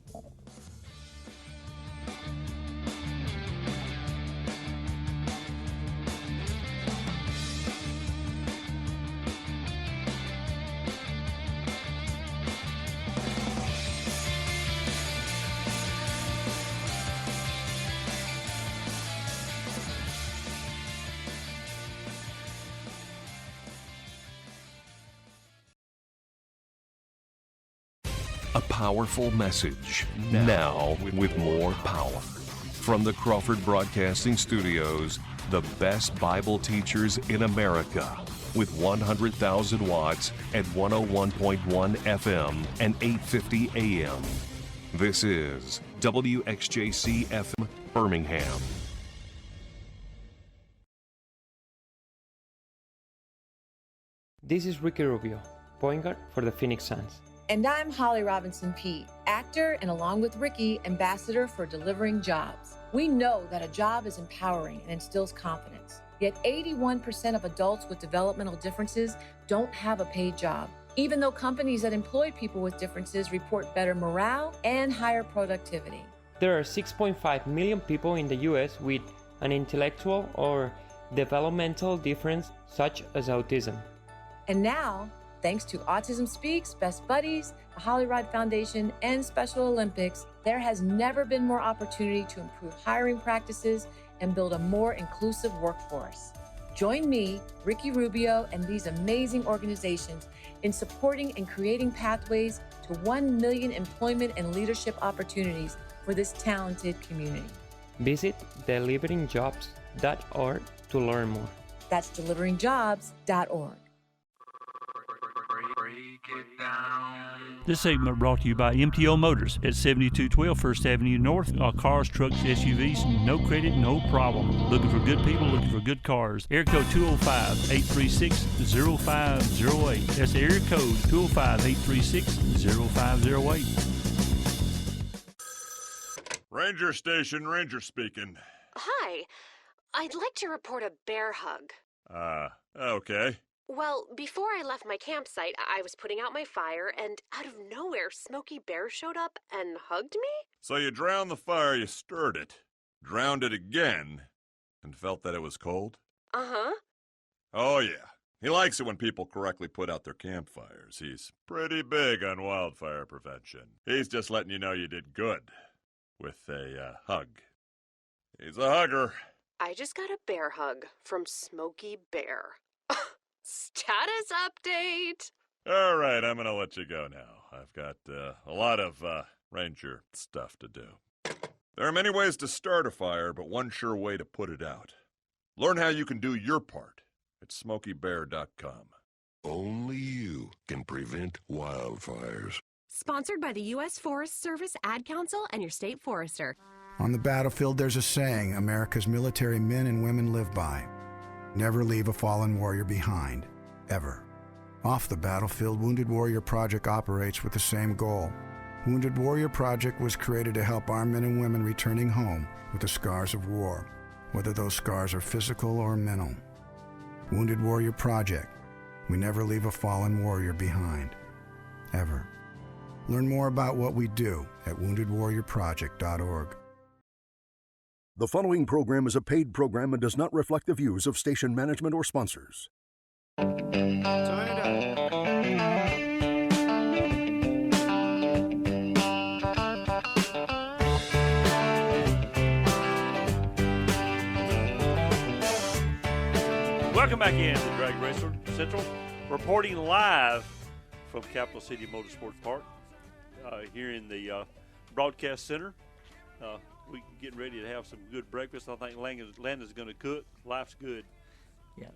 A powerful message now with more power. From the Crawford Broadcasting Studios, the best Bible teachers in America with 100,000 watts at 101.1 FM and 850 AM. This is WXJC FM Birmingham. This is Ricky Rubio, point guard for the Phoenix Suns. And I'm Holly Robinson Peete, actor and along with Ricky, ambassador for Delivering Jobs. We know that a job is empowering and instills confidence. Yet 81% of adults with developmental differences don't have a paid job, even though companies that employ people with differences report better morale and higher productivity. There are 6.5 million people in the U.S. with an intellectual or developmental difference such as autism. And now, thanks to Autism Speaks, Best Buddies, the Holly Rod Foundation, and Special Olympics, there has never been more opportunity to improve hiring practices and build a more inclusive workforce. Join me, Ricky Rubio, and these amazing organizations in supporting and creating pathways to 1 million employment and leadership opportunities for this talented community. Visit deliveringjobs.org to learn more. That's deliveringjobs.org. This segment brought to you by MTO Motors at 7212 First Avenue North. Cars, trucks, SUVs, no credit, no problem. Looking for good people, looking for good cars. Area code 205-836-0508. That's area code 205-836-0508. Ranger Station, Ranger speaking. Hi. I'd like to report a bear hug. Okay. Well, before I left my campsite, I was putting out my fire, and out of nowhere, Smokey Bear showed up and hugged me? So you drowned the fire, you stirred it, drowned it again, and felt that it was cold? Uh-huh. Oh, yeah. He likes it when people correctly put out their campfires. He's pretty big on wildfire prevention. He's just letting you know you did good with a hug. He's a hugger. I just got a bear hug from Smokey Bear. Status update. All right, I'm going to let you go now. I've got a lot of ranger stuff to do. There are many ways to start a fire, but one sure way to put it out. Learn how you can do your part at SmokeyBear.com. Only you can prevent wildfires. Sponsored by the U.S. Forest Service, Ad Council, and your state forester. On the battlefield, there's a saying America's military men and women live by. Never leave a fallen warrior behind, ever. Off the battlefield, Wounded Warrior Project operates with the same goal. Wounded Warrior Project was created to help our men and women returning home with the scars of war, whether those scars are physical or mental. Wounded Warrior Project. We never leave a fallen warrior behind, ever. Learn more about what we do at woundedwarriorproject.org. The following program is a paid program and does not reflect the views of station management or sponsors. Welcome back in to DragRace Central, reporting live from Capital City Motorsports Park here in the broadcast center. We're getting ready to have some good breakfast. I think Landon's going to cook. Life's good. Yeah.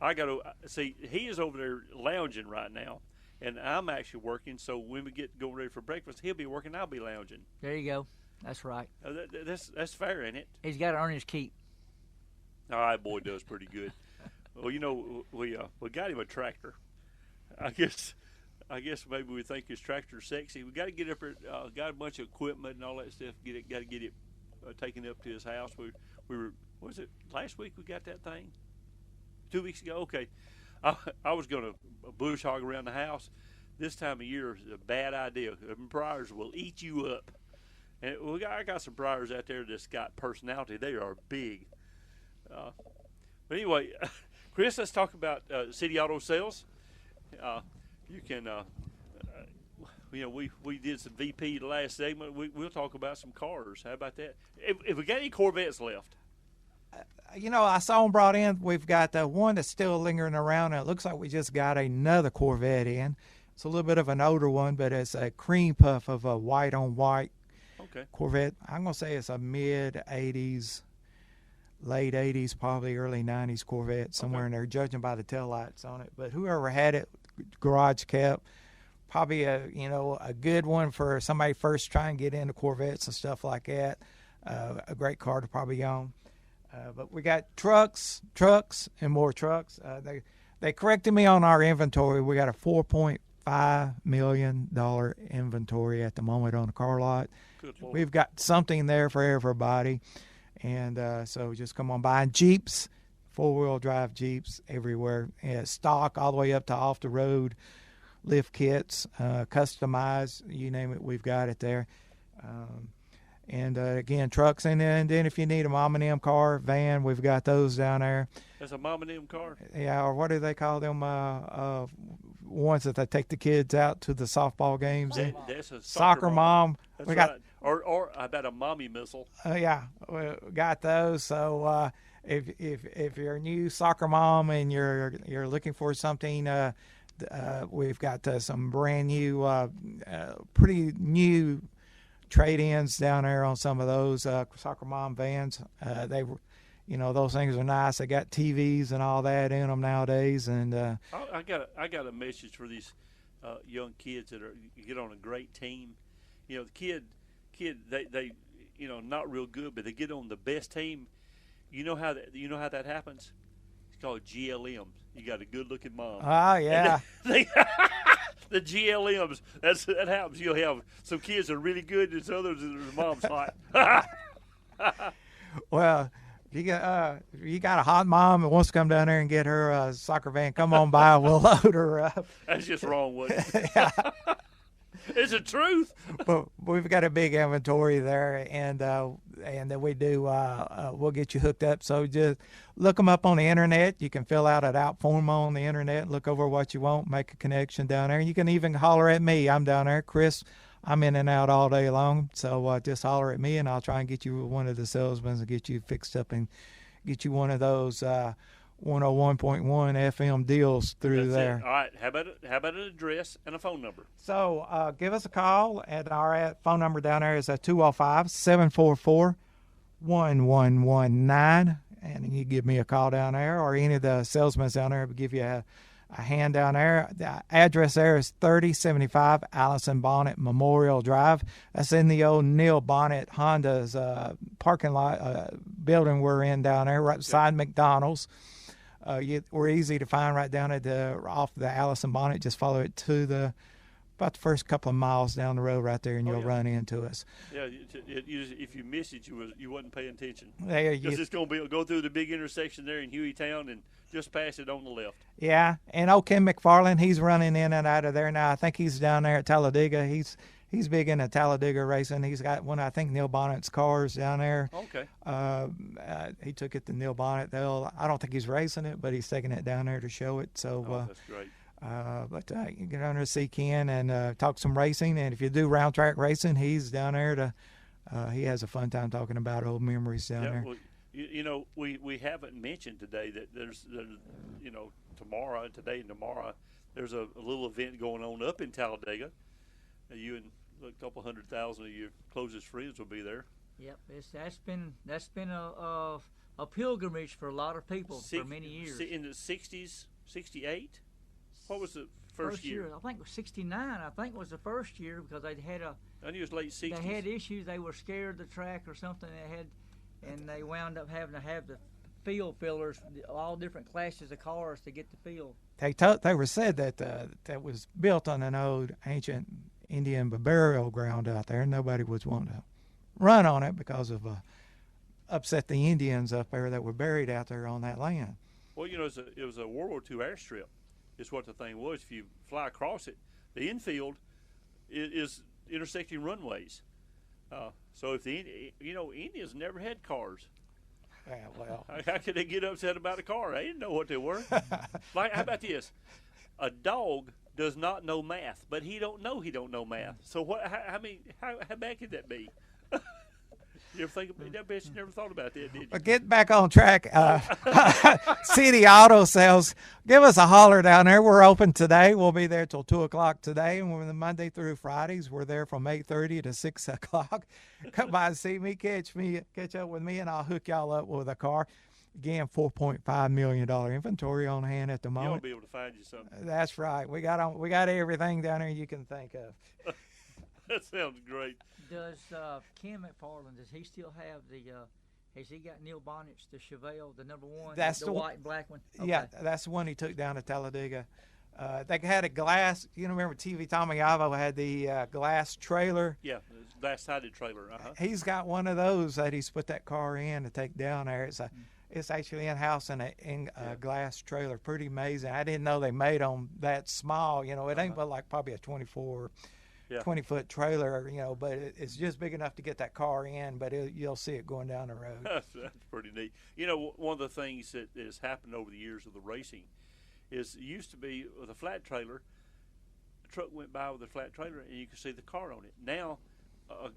I got to see. He is over there lounging right now, and I'm actually working. So when we go ready for breakfast, he'll be working. I'll be lounging. There you go. That's right. That's fair, ain't it? He's got to earn his keep. All right, boy, does pretty good. Well, you know, we got him a tractor. I guess maybe we think his tractor's sexy. We got to get up there. Got a bunch of equipment and all that stuff. Got to get it taken up to his house. We were, was it last week we got that thing? 2 weeks ago? Okay. I was going to bush hog around the house. This time of year is a bad idea. Briars will eat you up. And I got some briars out there that's got personality. They are big. But anyway, Chris, let's talk about City Auto Sales. You can, we did some VP the last segment. We'll talk about some cars. How about that? If we got any Corvettes left? I saw them brought in. We've got the one that's still lingering around. And it looks like we just got another Corvette in. It's a little bit of an older one, but it's a cream puff of a white on white Corvette. I'm going to say it's a mid-'80s, late 80s, probably early 90s Corvette, somewhere in there, judging by the taillights on it. But whoever had it, garage kept, probably a good one for somebody first trying to get into Corvettes and stuff like that. A great car to probably own. But we got trucks, and more trucks. They corrected me on our inventory. We got a $4.5 million inventory at the moment on the car lot. Good Lord. We've got something there for everybody. And so just come on by. And Jeeps, four-wheel drive Jeeps everywhere. Stock all the way up to off-the-road lift kits, customized, you name it, we've got it there. And again, trucks, and then if you need a mom and them car, van, we've got those down there. That's a mom and them car? Yeah, or what do they call them? Ones that they take the kids out to the softball games. That's a soccer mom. That's we got, right. Or I bet a mommy missile. Yeah, we got those. So if you're a new soccer mom and you're looking for something, we've got some brand new, pretty new trade-ins down there on some of those soccer mom vans. Those things are nice. They got TVs and all that in them nowadays. And I got a message for these young kids that get on a great team. The kid they not real good, but they get on the best team. You know how that happens? It's called GLMs. You got a good-looking mom. Oh yeah. The GLMs. That happens. You'll have some kids that are really good, and others that their mom's hot. Well, if you got a hot mom that wants to come down there and get her soccer van, come on by. We'll load her up. That's just wrong, wasn't it? Yeah. It's the truth. But we've got a big inventory there, and then we do. We'll get you hooked up. So just look them up on the internet. You can fill out an out form on the internet, look over what you want, make a connection down there. You can even holler at me. I'm down there, Chris. I'm in and out all day long. So just holler at me, and I'll try and get you one of the salesmen and get you fixed up and get you one of those 101.1 FM deals through That's there. It. All right. How about an address and a phone number? So give us a call, and our phone number down there is 205-744-1119, and you give me a call down there, or any of the salesmen down there will give you a hand down there. The address there is 3075 Allison Bonnet Memorial Drive. That's in the old Neil Bonnet Honda's parking lot building we're in down there, right beside McDonald's. We're easy to find right down at off the Allison Bonnet. Just follow it to about the first couple of miles down the road right there, and you'll run into us. Yeah, if you missed it, you wasn't paying attention. Because it's going to go through the big intersection there in Hueytown and just pass it on the left. Yeah, and old Ken McFarland, he's running in and out of there now. I think he's down there at Talladega. He's big into Talladega racing. He's got one, I think, Neil Bonnet's cars down there. Okay. He took it to Neil Bonnet. I don't think he's racing it, but he's taking it down there to show it. So, that's great. But you get under to see Ken and talk some racing. And if you do round track racing, he's down there he has a fun time talking about old memories down there. Well, we haven't mentioned today that there's today and tomorrow, there's a little event going on up in Talladega. You and a couple 100,000 of your closest friends will be there. Yep, that's been a pilgrimage for a lot of people for many years. In the 60s, 68. What was the first year? I think it was 69. I think was the first year, because they had I knew it was late 60s. They had issues. They were scared of the track or something. And they wound up having to have the field fillers, all different classes of cars to get the field. They were said that was built on an old ancient Indian burial ground out there. Nobody was wanting to run on it because of upset the Indians up there that were buried out there on that land. Well, it was a World War II airstrip. Is what the thing was. If you fly across it, the infield is intersecting runways. So if Indians never had cars. Yeah, well, how could they get upset about a car? They didn't know what they were. How about this? A dog does not know math, but he don't know math. So how bad could that be? You ever think about that? You never thought about that, did you? But get back on track. City Auto Sales, give us a holler down there. We're open today. We'll be there till 2 o'clock today, and we're Monday through Fridays. We're there from 8:30 to 6 o'clock. Come by and see me, catch up with me, and I'll hook y'all up with a car. again, $4.5 million inventory on hand at the moment. You'll be able to find you something. That's right. We got everything down there you can think of. That sounds great. Does Ken McFarland, does he still have the, has he got Neil Bonnett's, the Chevelle, the number one, That's the white and black one? Okay. Yeah, that's the one he took down to Talladega. They had a glass, remember TV Tommy Ivo had the glass trailer? Yeah, the glass-sided trailer. He's got one of those that he's put that car in to take down there. It's actually in-house in a glass trailer. Pretty amazing. I didn't know they made them that small. It ain't but like probably a 20-foot trailer, but it's just big enough to get that car in, but you'll see it going down the road. That's pretty neat. One of the things that has happened over the years of the racing is it used to be with a flat trailer, a truck went by with a flat trailer and you could see the car on it. Now, a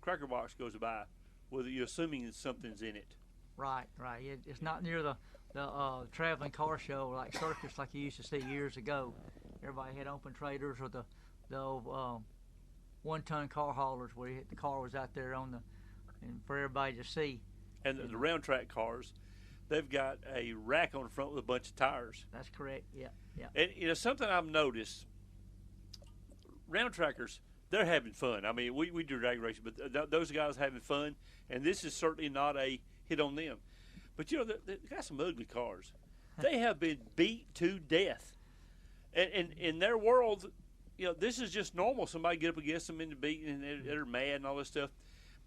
cracker box goes by, whether you're assuming something's in it. Right. It's not near the traveling car show like circus like you used to see years ago. Everybody had open trailers or the old one-ton car haulers where the car was out there and for everybody to see. And the round track cars, they've got a rack on the front with a bunch of tires. That's correct. Yeah. And something I've noticed, round trackers, they're having fun. I mean, we do drag racing, but those guys are having fun, and this is certainly not a hit on them. But they got some ugly cars. They have been beat to death, and in their world, this is just normal. Somebody get up against them in the beat, and they're mad and all this stuff.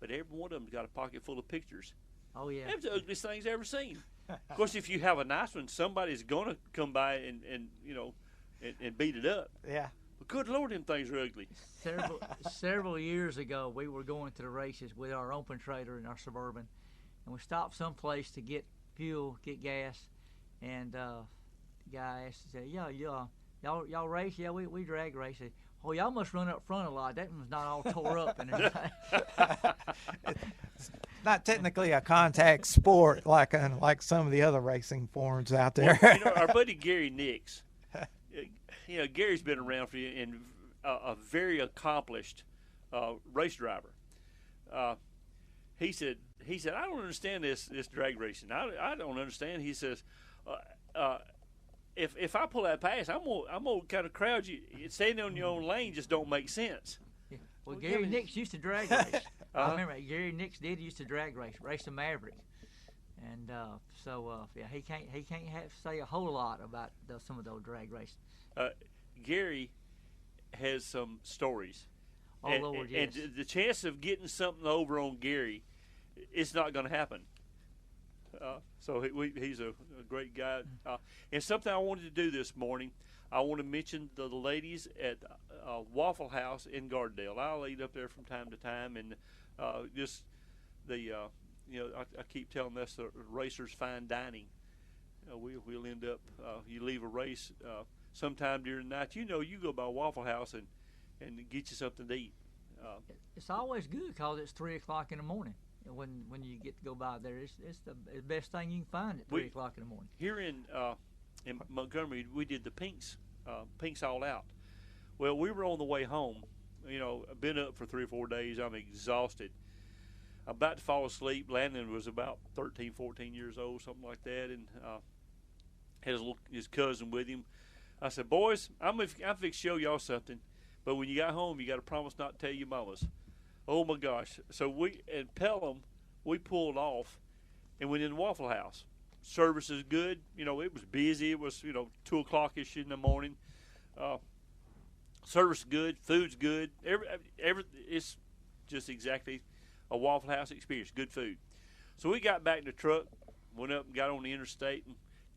But every one of them's got a pocket full of pictures. Oh yeah, that's the ugliest things I've ever seen. Of course, if you have a nice one, somebody's gonna come by and beat it up. Yeah. But good Lord, them things are ugly. Several years ago, we were going to the races with our open trailer and our Suburban, and we stopped someplace to get fuel, get gas, and the guy asked, said, y'all race? Yeah, we drag race. Said, oh, y'all must run up front a lot. That one's not all tore up and everything. It's not technically a contact sport like some of the other racing forms out there. Well, our buddy Gary Nix, Gary's been around for you and a very accomplished race driver. He said, I don't understand this drag racing. I don't understand. He says, if I pull that pass, I'm gonna kind of crowd you. Standing on your own lane just don't make sense. Yeah. Well, Gary Nix used to drag race. I remember Gary Nix used to drag race a Maverick, and he can't say a whole lot about some of those drag races. Gary has some stories. Oh, Lord, yes. And the chance of getting something over on Gary, it's not going to happen. So he's a great guy. And something I wanted to do this morning, I want to mention the ladies at Waffle House in Gardendale. I'll eat up there from time to time, and I keep telling us the racers fine dining. We'll end up, you leave a race sometime during the night. You go by Waffle House and get you something to eat. It's always good because it's 3 o'clock in the morning. When you get to go by there, it's the best thing you can find at 3 o'clock in the morning. Here in Montgomery, we did the Pinks All Out. Well, we were on the way home. I've been up for 3 or 4 days. I'm exhausted. I'm about to fall asleep. Landon was about 13, 14 years old, something like that, and had his cousin with him. I said, boys, I'm fixing to show y'all something, but when you got home, you got to promise not to tell your mamas. Oh, my gosh. So in Pelham, we pulled off and went in the Waffle House. Service is good. It was busy. It was, 2 o'clock-ish in the morning. Service is good. Food's good. It's just exactly a Waffle House experience. Good food. So we got back in the truck, went up and got on the interstate, and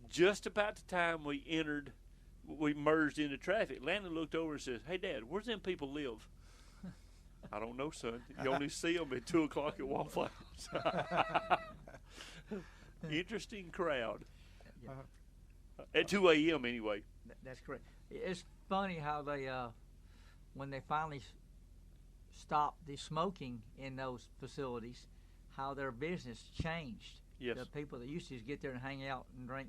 just about the time we merged into traffic, Landon looked over and says, hey, Dad, where's them people live? I don't know, son. You only see them at 2 o'clock at Waffle House. Interesting crowd. At 2 a.m. anyway. That's correct. It's funny how they, when they finally stopped the smoking in those facilities, how their business changed. Yes. The people that used to just get there and hang out and drink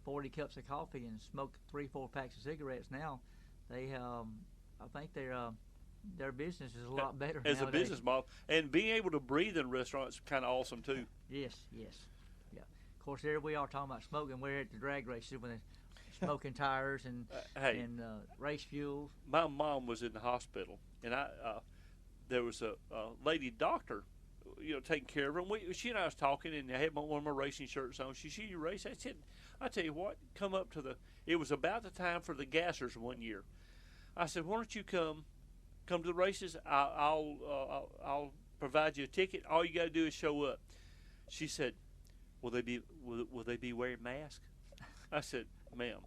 40 cups of coffee and smoke 3-4 packs of cigarettes, now they, I think their business is a lot better as nowadays. A business model, and being able to breathe in restaurants is kind of awesome too. Yes. course, there we are talking about smoking. We're at the drag race when they're smoking tires and race fuels. My mom was in the hospital, and there was a lady doctor, taking care of her. And she and I was talking, and I had one of my racing shirts on. She said, "You race?" I said, "I tell you what, come up to the." It was about the time for the gassers one year. I said, "Why don't you come to the races? I'll provide you a ticket. All you got to do is show up." She said, "Will they be wearing masks?" I said, "Ma'am,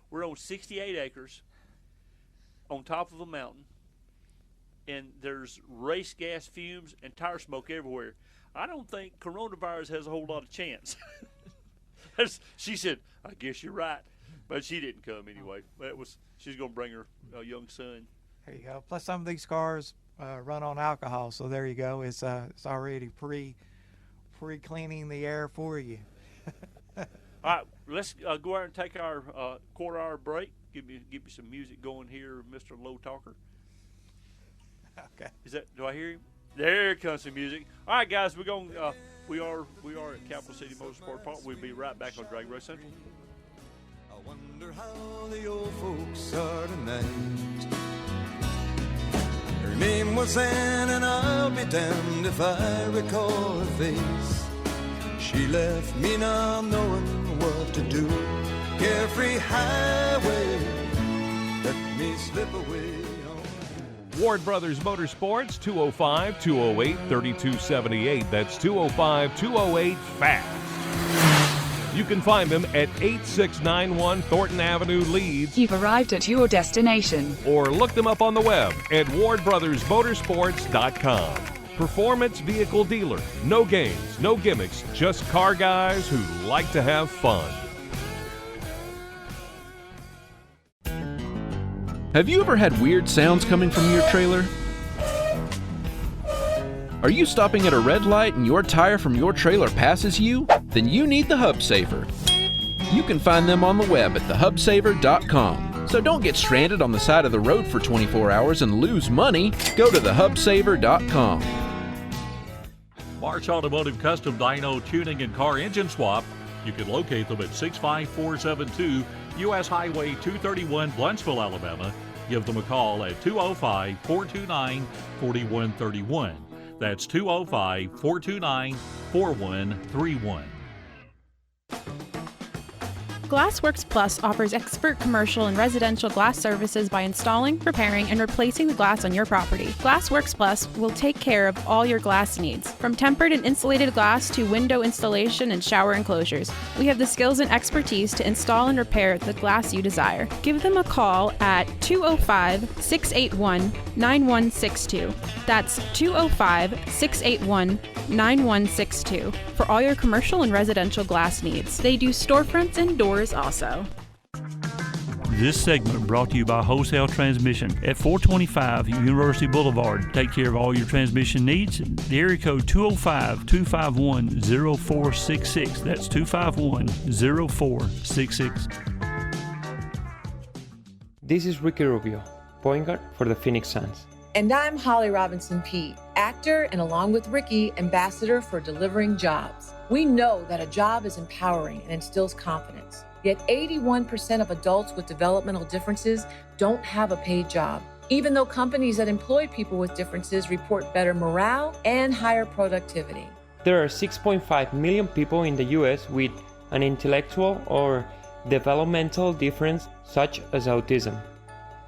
we're on 68 acres, on top of a mountain, and there's race gas fumes and tire smoke everywhere. I don't think coronavirus has a whole lot of chance." She said, "I guess you're right," but she didn't come anyway. She's going to bring her young son. There you go. Plus, some of these cars run on alcohol, so there you go. It's already pre-cleaning the air for you. All right, let's go out and take our quarter-hour break. Give me some music going here, Mr. Low Talker. Okay. Do I hear him? There comes some music. All right, guys, we are at Capital City Motorsport Park. We'll be right back on DragRace Central. I wonder how the old folks are tonight. Her name was Anne, and I'll be damned if I recall her face. She left me not knowing what to do. Carefree highway, let me slip away. Ward Brothers Motorsports, 205-208-3278. That's 205-208-FAST. You can find them at 8691 Thornton Avenue, Leeds. You've arrived at your destination. Or look them up on the web at wardbrothersmotorsports.com. Performance vehicle dealer. No games, no gimmicks, just car guys who like to have fun. Have you ever had weird sounds coming from your trailer? Are you stopping at a red light and your tire from your trailer passes you? Then you need the Hub Saver. You can find them on the web at thehubsaver.com. So don't get stranded on the side of the road for 24 hours and lose money. Go to thehubsaver.com. Marsh Automotive Custom Dyno Tuning and Car Engine Swap. You can locate them at 65472 U.S. Highway 231, Blunsville, Alabama. Give them a call at 205-429-4131. That's 205-429-4131. Glassworks Plus offers expert commercial and residential glass services by installing, repairing, and replacing the glass on your property. Glassworks Plus will take care of all your glass needs, from tempered and insulated glass to window installation and shower enclosures. We have the skills and expertise to install and repair the glass you desire. Give them a call at 205-681-9162. That's 205-681-9162 for all your commercial and residential glass needs. They do storefronts and doors also. This segment brought to you by Wholesale Transmission at 425 University Boulevard. Take care of all your transmission needs. The area code 205-251-0466. That's 251-0466. This is Ricky Rubio, point guard for the Phoenix Suns. And I'm Holly Robinson Peete, actor and along with Ricky, ambassador for Delivering Jobs. We know that a job is empowering and instills confidence. Yet 81% of adults with developmental differences don't have a paid job, even though companies that employ people with differences report better morale and higher productivity. There are 6.5 million people in the U.S. with an intellectual or developmental difference such as autism.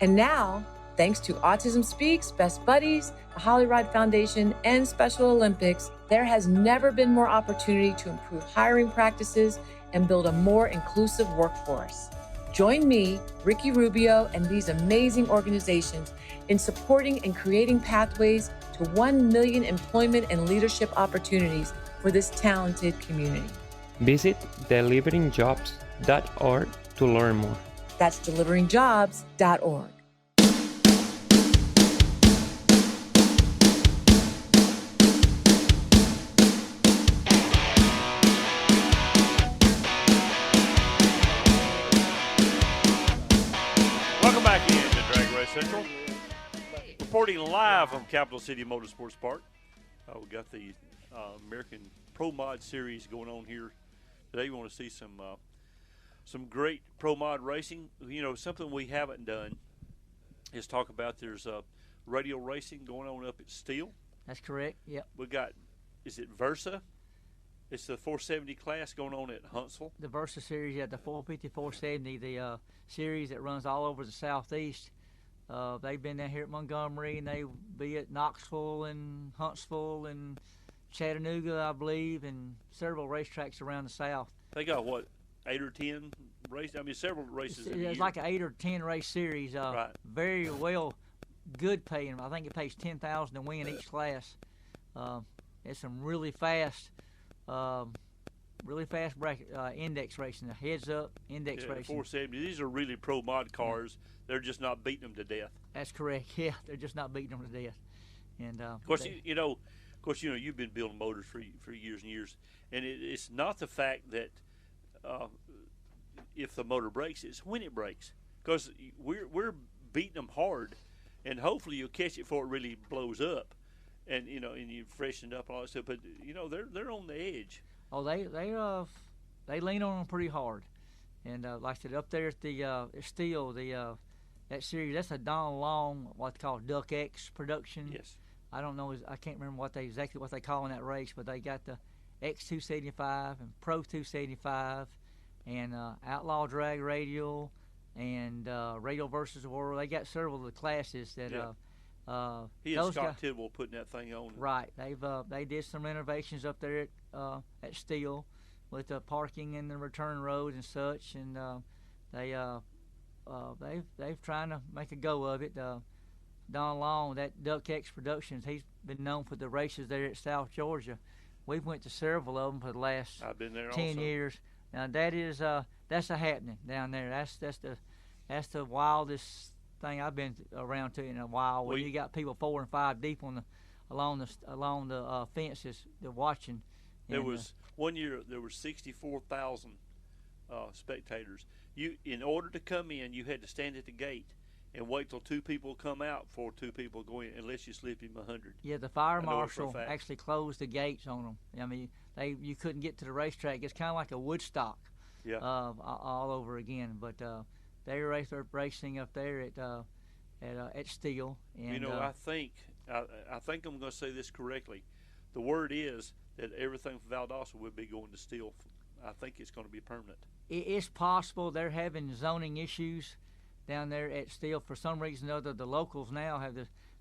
And now, thanks to Autism Speaks, Best Buddies, the Holly Ride Foundation, and Special Olympics, there has never been more opportunity to improve hiring practices and build a more inclusive workforce. Join me, Ricky Rubio, and these amazing organizations in supporting and creating pathways to 1 million employment and leadership opportunities for this talented community. Visit deliveringjobs.org to learn more. That's deliveringjobs.org. Central. Reporting live from Capital City Motorsports Park. We got the American Pro Mod Series going on here today we want to see some great pro mod racing. You know, something we haven't done is talk about there's radial racing going on up at Steele. That's correct. Yep. We got, is it Versa? It's the 470 class going on at Huntsville. The Versa series, yeah, the 450, 470, the series that runs all over the southeast. They've been down here at Montgomery, and they be at Knoxville and Huntsville and Chattanooga, I believe, and several racetracks around the south. They got what, 8 or 10 races? I mean, several races. It's like an 8 or 10 race series. Right. Very well, good paying. I think it pays $10,000 to win each class. It's some really fast bracket index racing. The heads up index racing. 470. These are really pro mod cars. They're just not beating them to death. That's correct. Yeah, they're just not beating them to death. And of course, you know, you've been building motors for years and years, and it's not the fact that if the motor breaks, it's when it breaks. Because we're beating them hard, and hopefully you'll catch it before it really blows up, and you know, and you freshen it up and all that stuff. But you know, they're on the edge. Oh, they lean on them pretty hard, and like I said, up there at the Steel, that series, that's a Don Long, what's called Duck X production. Yes. I don't know, I can't remember exactly what they call in that race, but they got the X275 and Pro 275 and Outlaw Drag Radial and Radial versus the World. They got several of the classes that. Yeah. He and Scott Tidwell putting that thing on. Right. They did some renovations up there at Steele with the parking and the return road and such, and they've trying to make a go of it. Don Long, that Duck X Productions, he's been known for the races there at South Georgia. We've went to several of them for the last I've been there 10 also. years. Now that's a happening down there. That's the wildest thing I've been around to in a while. Where you got people 4 and 5 deep along the fences, they're watching. There was one year there were 64,000 spectators. In order to come in, you had to stand at the gate and wait till 2 people come out before 2 people go in, unless you slip him 100. Yeah, the fire marshal actually closed the gates on them. I mean, you couldn't get to the racetrack. It's kind of like a Woodstock, all over again. But they were racing up there at Steele. And, you know, I think I'm going to say this correctly. The word is that everything from Valdosta will be going to Steele. I think it's going to be permanent. It's possible they're having zoning issues down there at Steele. For some reason or other, the locals now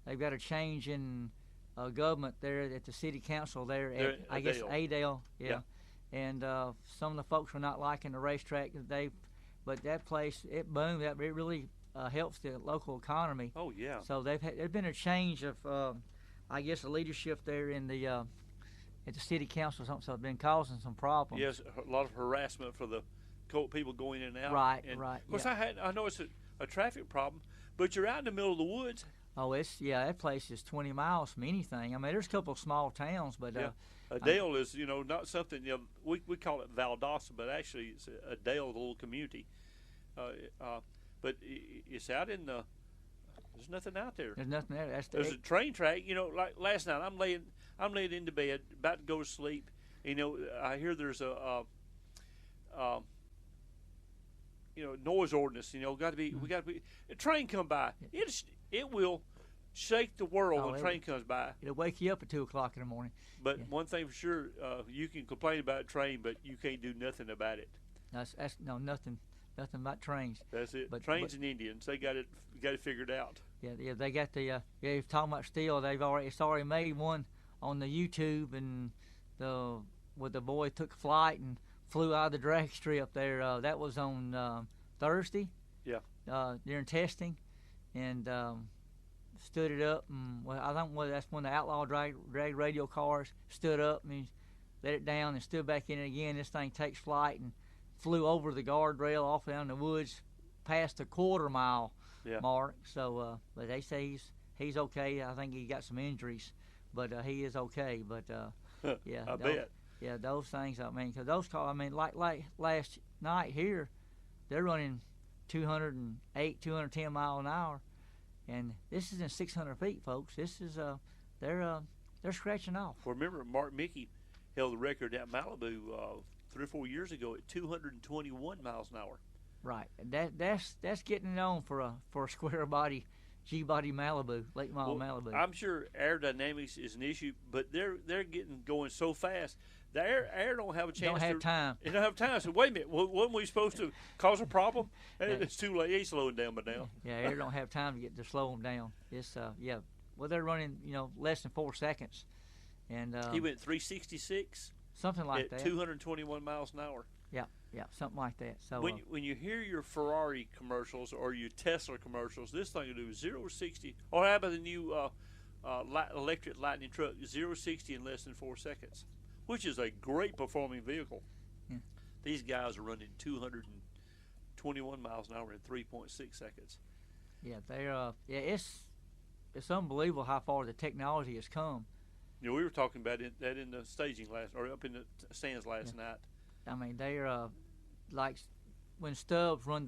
they've got a change in government there at the city council there at I guess Adel. Yeah. And some of the folks were not liking the racetrack. But that place, it boomed. It really helps the local economy. Oh yeah. So there's been a change of I guess the leadership there in the at the city council or something. So it's been causing some problems. Yes, a lot of harassment for the people going in and out. Right. Of course, I know it's a traffic problem, but you're out in the middle of the woods. Oh, that place is 20 miles from anything. I mean, there's a couple of small towns, but Adel is, not something. We call it Valdosta, but actually it's Adel, the little community. But it's out in the. There's nothing out there. There's nothing there. There's a train track. Like last night, I'm laying into bed, about to go to sleep. I hear there's a noise ordinance. We got to be. A train come by. It will shake the world when a train comes by. It'll wake you up at 2 o'clock in the morning. But one thing for sure, you can complain about a train, but you can't do nothing about it. Nothing about trains. That's it. But trains and Indians, they got it figured out. Yeah, they got the. You're talking about Steel. It's already made one on the YouTube, and where the boy took flight and flew out of the drag strip there. That was on Thursday. Yeah. During testing, and stood it up, and I think that's when the Outlaw drag radio cars stood up and let it down and stood back in it again. This thing takes flight and flew over the guardrail off down the woods past the quarter-mile mark. So, but they say he's okay. I think he got some injuries, but he is okay. But yeah, I bet. Yeah, those things. I mean, because those cars. I mean, like last night here, they're running 208, 210 mile an hour, and this is in 600 feet, folks. This is they're scratching off. Well, remember Mark Mickey held the record at Malibu 3 or 4 years ago at 221 miles an hour. Right. That's getting it on for a square body, G-body Malibu, late model Malibu. I'm sure aerodynamics is an issue, but they're getting going so fast. The air don't have a chance. Don't have time. It don't have time. So wait a minute, wasn't we supposed to cause a problem? It's too late. He's slowing down by now. Yeah, air don't have time to slow them down. It's well, they're running less than 4 seconds, and he went 366. Something like at that. 221 miles an hour. Yeah, something like that. So when you hear your Ferrari commercials or your Tesla commercials, this thing will do 0-60. Or how about the new electric Lightning truck, 0-60 in less than 4 seconds, which is a great performing vehicle. Yeah. These guys are running 221 miles an hour in 3.6 seconds. Yeah, they're it's unbelievable how far the technology has come. We were talking about that in the staging up in the stands last night. I mean, they're like when Stubbs run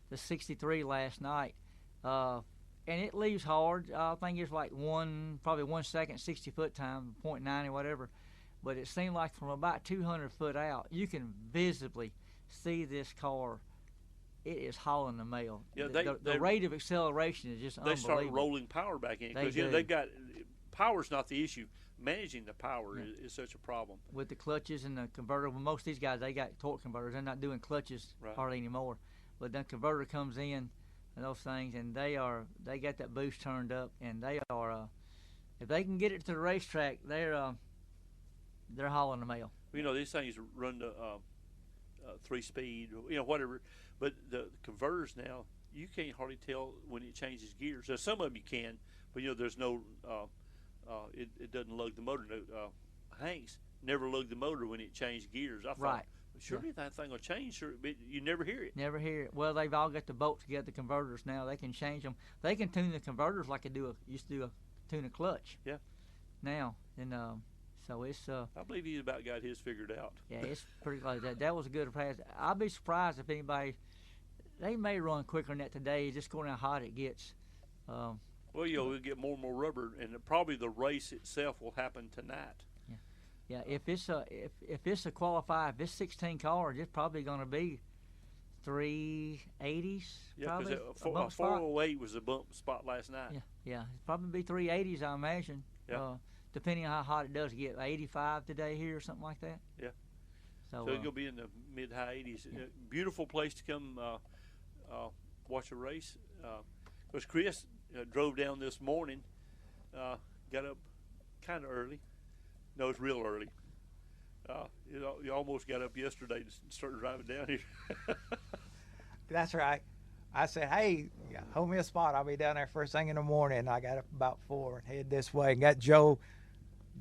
the 63 last night, and it leaves hard. I think it's like probably 1 second, 60-foot time, 0.9 or whatever. But it seemed like from about 200 foot out, you can visibly see this car. It is hauling the mail. Yeah, the rate of acceleration is just unbelievable. They start rolling power back in because they've got power's not the issue. Managing the power is such a problem. With the clutches and the converter, well, most of these guys, they got torque converters. They're not doing clutches hardly anymore. But the converter comes in and those things, and they got that boost turned up, and they are, if they can get it to the racetrack, they're hauling the mail. These things run the 3-speed, whatever. But the converters now, you can't hardly tell when it changes gears. So some of them you can, but there's no. It doesn't lug the motor. Hanks never lugged the motor when it changed gears. I thought, surely that thing will change. But you never hear it. Never hear it. Well, they've all got the bolt together, the converters now. They can change them. They can tune the converters like they used to tune a clutch. Yeah. Now, and so it's. I believe he's about got his figured out. Yeah, it's pretty close. That was a good pass. I'd be surprised if anybody. They may run quicker than that today, just going how hot it gets. Well, we'll get more and more rubber, and probably the race itself will happen tonight. Yeah. If it's a qualified, if it's 16 cars, it's probably going to be 380s. Yeah, because 408 was a bump spot last night. Yeah, it's probably be 380s, I imagine. Yeah. Depending on how hot it does get, 85 today here or something like that. Yeah. So it's going to be in the mid-high 80s. Yeah. Beautiful place to come watch a race. Because Chris drove down this morning, got up kind of early. No, it's real early. You almost got up yesterday to start driving down here. That's right. I said, hey, hold me a spot. I'll be down there first thing in the morning. I got up about 4 and headed this way and got Joe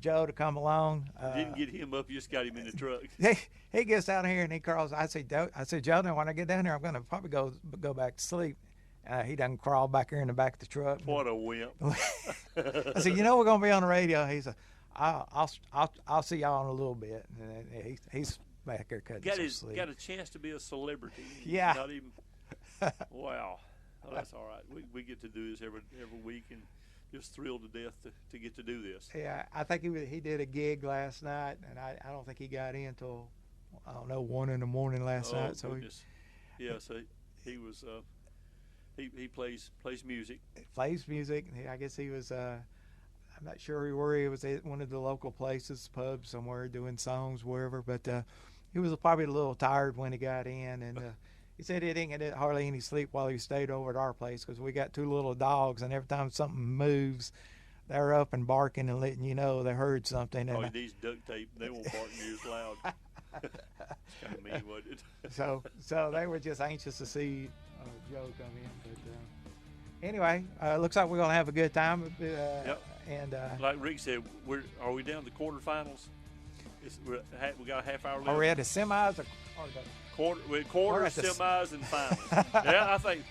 to come along. Didn't get him up, you just got him in the truck. He gets down here and he crawls. I said, Joe, now when I get down there, I'm going to probably go back to sleep. He doesn't crawl back here in the back of the truck. What a wimp. I said, we're going to be on the radio. He said, I'll see y'all in a little bit. And he's back there cutting some sleep. Got a chance to be a celebrity. Yeah. Not even. Wow. Well, that's all right. We get to do this every week and just thrilled to death to get to do this. Yeah, I think he did a gig last night, and I don't think he got in until, 1 in the morning last night. So goodness. So he was he plays music. Plays music. I guess he was. I'm not sure where he was at one of the local places, pubs somewhere, doing songs wherever. But he was probably a little tired when he got in, and he said he didn't get hardly any sleep while he stayed over at our place because we got 2 little dogs, and every time something moves, they're up and barking and letting you know they heard something. And these duct tape, they won't bark near as loud. It's kind of mean, wasn't it? So they were just anxious to see Joe come in. But anyway, looks like we're going to have a good time. Yep. And like Rick said, are we down to the quarterfinals? We got a half hour left. Are we at the semis or the quarters, semis, and finals? Yeah, I think.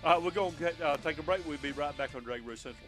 Yeah. We're going to take a break. We'll be right back on DragRace Central.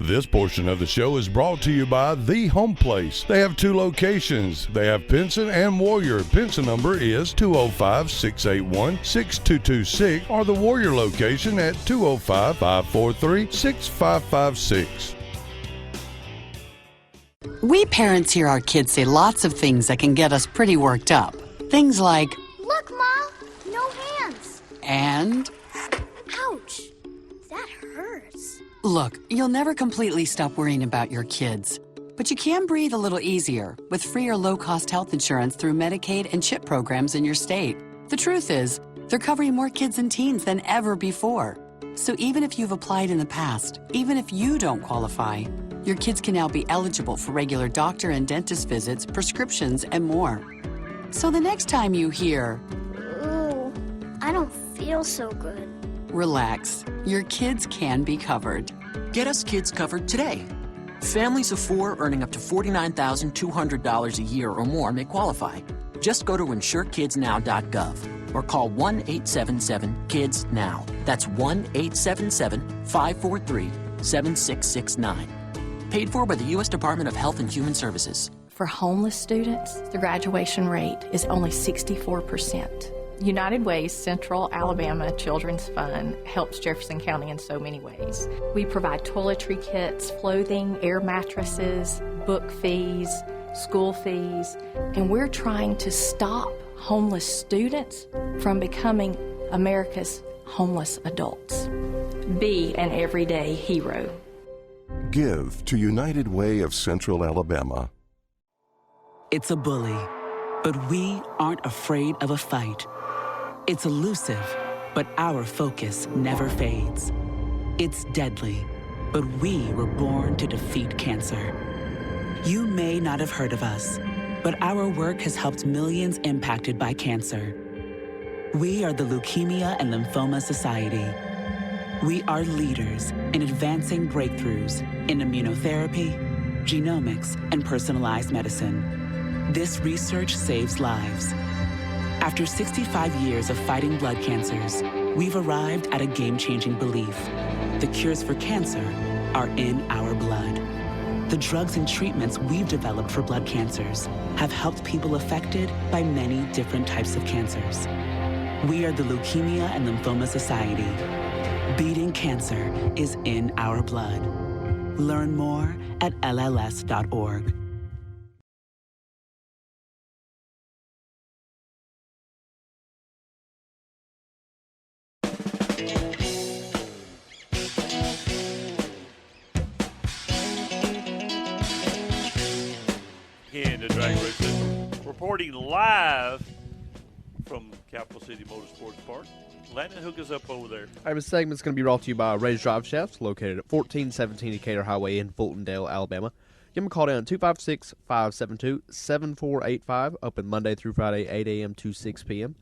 This portion of the show is brought to you by The Home Place. They have 2 locations. They have Pinson and Warrior. Pinson number is 205-681-6226 or the Warrior location at 205-543-6556. We parents hear our kids say lots of things that can get us pretty worked up. Things like, "Look, Ma, no hands." And, "Ouch, that hurts." look, you'll never completely stop worrying about your kids. But you can breathe a little easier with free or low-cost health insurance through Medicaid and CHIP programs in your state. The truth is, they're covering more kids and teens than ever before. So even if you've applied in the past, even if you don't qualify, your kids can now be eligible for regular doctor and dentist visits, prescriptions, and more. So the next time you hear, "Ooh, I don't feel so good," relax. Your kids can be covered. Get us kids covered today. Families of 4 earning up to $49,200 a year or more may qualify. Just go to insurekidsnow.gov or call 1-877-KIDS-NOW. That's 1-877-543-7669. Paid for by the U.S. Department of Health and Human Services. For homeless students, the graduation rate is only 64%. United Way's Central Alabama Children's Fund helps Jefferson County in so many ways. We provide toiletry kits, clothing, air mattresses, book fees, school fees, and we're trying to stop homeless students from becoming America's homeless adults. Be an everyday hero. Give to United Way of Central Alabama. It's a bully, but we aren't afraid of a fight. It's elusive, but our focus never fades. It's deadly, but we were born to defeat cancer. You may not have heard of us, but our work has helped millions impacted by cancer. We are the Leukemia and Lymphoma Society. We are leaders in advancing breakthroughs in immunotherapy, genomics, and personalized medicine. This research saves lives. After 65 years of fighting blood cancers, we've arrived at a game-changing belief. The cures for cancer are in our blood. The drugs and treatments we've developed for blood cancers have helped people affected by many different types of cancers. We are the Leukemia and Lymphoma Society. Beating cancer is in our blood. Learn more at lls.org. Again, the DragRace reporting live from Capital City Motorsports Park. Landon, hook us up over there. All right, this segment's going to be brought to you by Ray's Drive Shafts, located at 1417 Decatur Highway in Fultondale, Alabama. Give them a call down at 256-572-7485, open Monday through Friday, 8 a.m. to 6 p.m.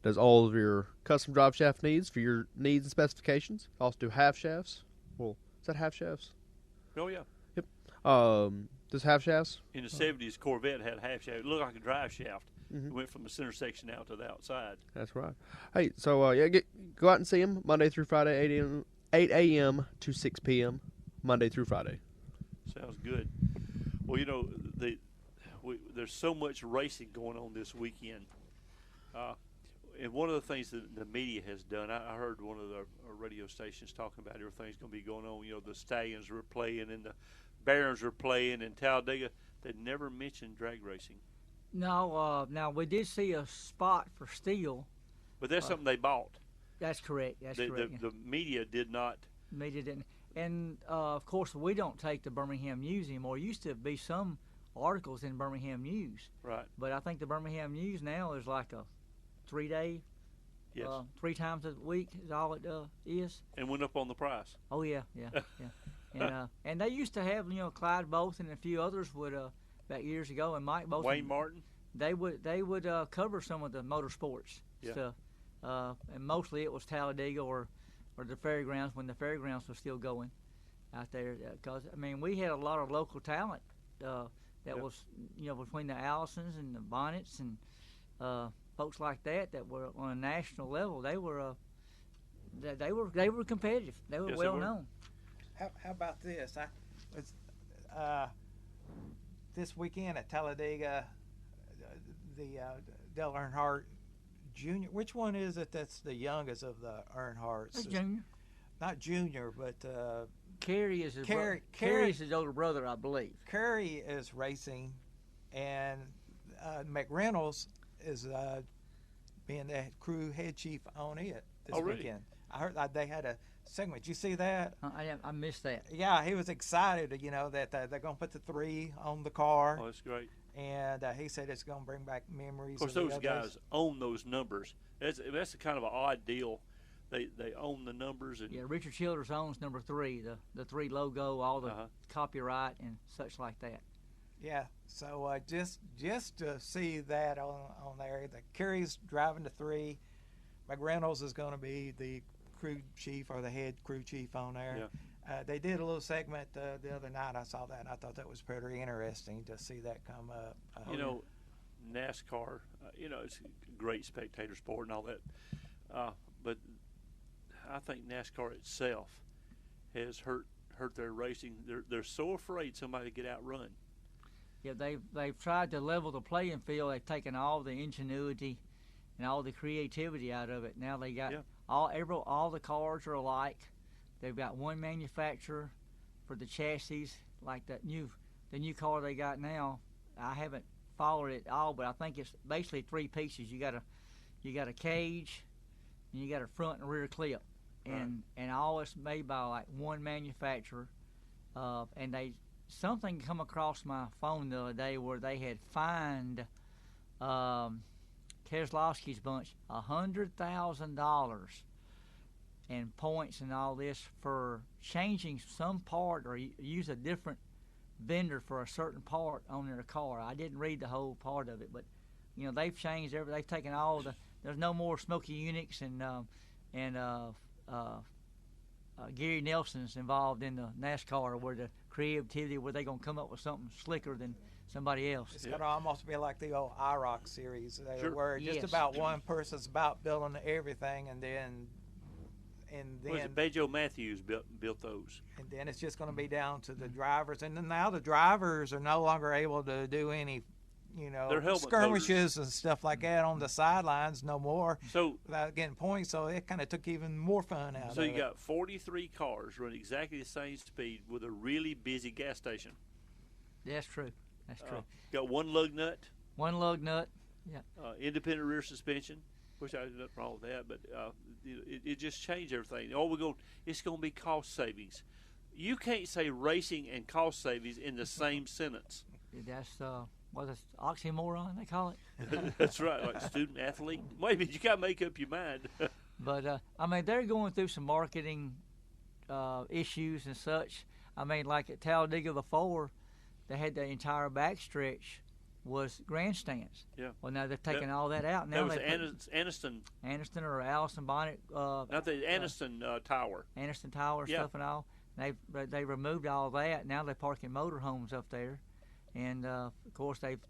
Does all of your custom drive shaft needs for your needs and specifications. Also do half shafts. Well, is that half shafts? Oh, yeah. Yep. Does half shafts? In the 70s, Corvette had half shaft. It looked like a drive shaft. Mm-hmm. It went from the center section out to the outside. That's right. Hey, so go out and see them Monday through Friday, 8 a.m. to 6 p.m. Monday through Friday. Sounds good. Well, you know, there's so much racing going on this weekend. And one of the things that the media has done, I heard one of the radio stations talking about everything's going to be going on. You know, the Stallions are playing and the Barons are playing in Talladega. They never mentioned drag racing. No, now we did see a spot for Steel. But that's something they bought. That's correct. That's correct. The media did not. Media didn't. And, of course, we don't take the Birmingham News anymore. It used to be some articles in Birmingham News. Right. But I think the Birmingham News now is like a 3-day, yes. 3 times a week is all it is. And went up on the price. Oh, yeah. And they used to have, Clyde Bolton and a few others would back years ago, and Mike Bolton. Wayne Martin. They would cover some of the motorsports stuff, and mostly it was Talladega or the fairgrounds when the fairgrounds was still going out there. Because we had a lot of local talent that was between the Allisons and the Bonnets and folks like that were on a national level. They were competitive. They were well known. How about this? I was this weekend at Talladega, the Dale Earnhardt Jr. Which one is it that's the youngest of the Earnhardts? That's Junior. Not Junior, but Kerry is his Kerry is his older brother, I believe. Kerry is racing, and McReynolds is being the crew head chief on it this weekend. I heard they had a segment. Did you see that? I missed that. Yeah, he was excited, that they're going to put the 3 on the car. Oh, that's great. And he said it's going to bring back memories. Of course, those guys own those numbers. That's a kind of an odd deal. They own the numbers. And Richard Childers owns number 3, the 3 logo, all the copyright and such like that. Yeah, so just to see that on there, the Kerry's driving the 3. McReynolds is going to be the crew chief or the head crew chief on there. Yeah. They did a little segment the other night. I saw that, and I thought that was pretty interesting to see that come up. NASCAR, it's a great spectator sport and all that, but I think NASCAR itself has hurt their racing. They're so afraid somebody to get outrun. Yeah, they've tried to level the playing field. They've taken all the ingenuity and all the creativity out of it. Now they got all the cars are alike. They've got one manufacturer for the chassis, like the new car they got now. I haven't followed it all, but I think it's basically 3 pieces. You got a cage, and you got a front and rear clip, and all it's made by like one manufacturer. And something come across my phone the other day where they had fined Keselowski's bunch $100,000 and points and all this for changing some part or use a different vendor for a certain part on their car. I didn't read the whole part of it, but they've changed everything. They've taken all there's no more Smokey Unix and Gary Nelson's involved in the NASCAR where the creativity where they're going to come up with something slicker than somebody else. It's going to almost be like the old IROC series where just about one person's about building everything, and then Bejo Matthews built those. And then it's just going to be down to the drivers. And then now the drivers are no longer able to do any, skirmishes and stuff like that on the sidelines no more. So without getting points, so it kind of took even more fun out of it. So you got 43 cars running exactly the same speed with a really busy gas station. That's true. That's true. Got one lug nut. One lug nut. Yeah. Independent rear suspension. Which I nothing wrong with that, but it just changed everything. It's going to be cost savings. You can't say racing and cost savings in the same sentence. That's what's oxymoron they call it. That's right, like student athlete. Maybe you got to make up your mind. But they're going through some marketing issues and such. Like at Talladega before, they had the entire backstretch was grandstands. Yeah. Well, now they've taken all that out. Now that was Aniston or Allison Bonnet. Not the Aniston Tower. Aniston Tower stuff and all. They removed all that. Now they're parking motorhomes up there, and of course they've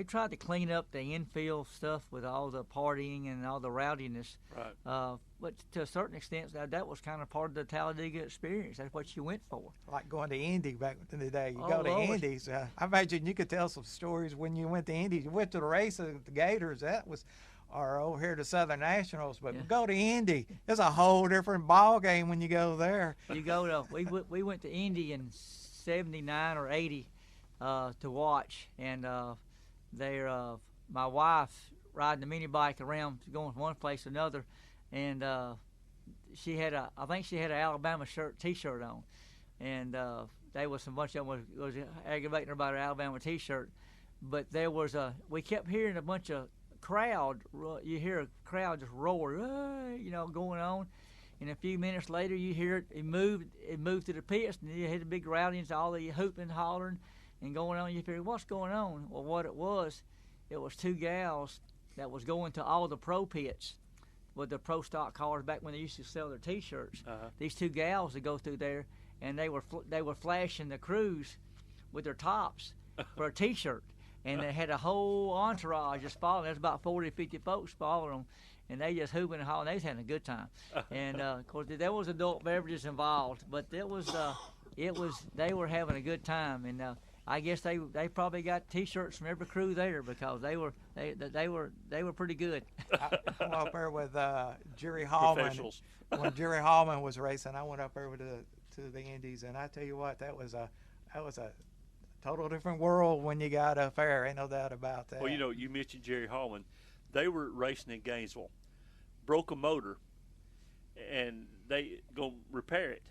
tried to clean up the infield stuff with all the partying and all the rowdiness. Right. But to a certain extent, that was kind of part of the Talladega experience. That's what you went for. Like going to Indy back in the day. You go to Indy's. I imagine you could tell some stories when you went to Indy. You went to the race of the Gators. That was, or over here to Southern Nationals. But go to Indy. It's a whole different ball game when you go there. You go to we went to Indy in '79 or '80 to watch, and my wife riding the mini bike around, going from one place to another, and she had I think she had an Alabama T-shirt on, and there was some bunch of them was aggravating her about her Alabama T-shirt, but we kept hearing a bunch of crowd. You hear a crowd just roar, going on. And a few minutes later, you hear it moved to the pits, and you hear the big rowdings, all the hooping, hollering, and going on. You figure, what's going on? Well, what it was 2 gals that was going to all the pro pits with the pro stock cars back when they used to sell their T-shirts. These 2 gals that go through there, and they were flashing the crews with their tops for a T-shirt, and they had a whole entourage just following. There's about 40 or 50 folks following them, and they just hooping and hollering. They was having a good time, and of course there was adult beverages involved, but they were having a good time, and I guess they probably got T-shirts from every crew there because they were pretty good. I went up there with Jerry Hallman. When Jerry Hallman was racing, I went up there to the Indies, and I tell you what, that was a total different world when you got a fair. Ain't no doubt about that. Well, you mentioned Jerry Hallman. They were racing in Gainesville, broke a motor, and they go repair it.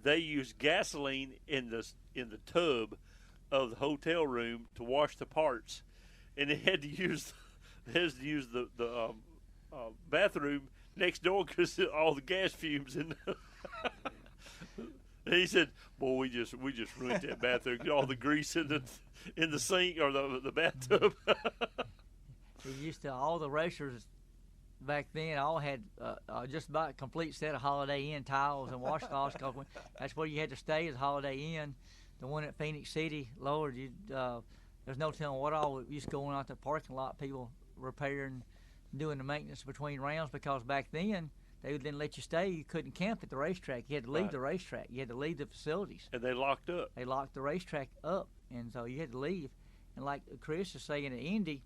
They used gasoline in the tub of the hotel room to wash the parts, and they had to use the bathroom next door because all the gas fumes in. And he said, "Boy, we just ruined that bathroom. Get all the grease in the sink or the bathtub." All the racers back then all had just about a complete set of Holiday Inn towels and washcloths. That's where you had to stay, is Holiday Inn. The one at Phoenix City, Lord, there's no telling what all used to going out the parking lot, people repairing, doing the maintenance between rounds, because back then they didn't let you stay. You couldn't camp at the racetrack. You had to leave the racetrack. You had to leave the facilities. And they locked up. They locked the racetrack up, and so you had to leave. And like Chris is saying, at Indy,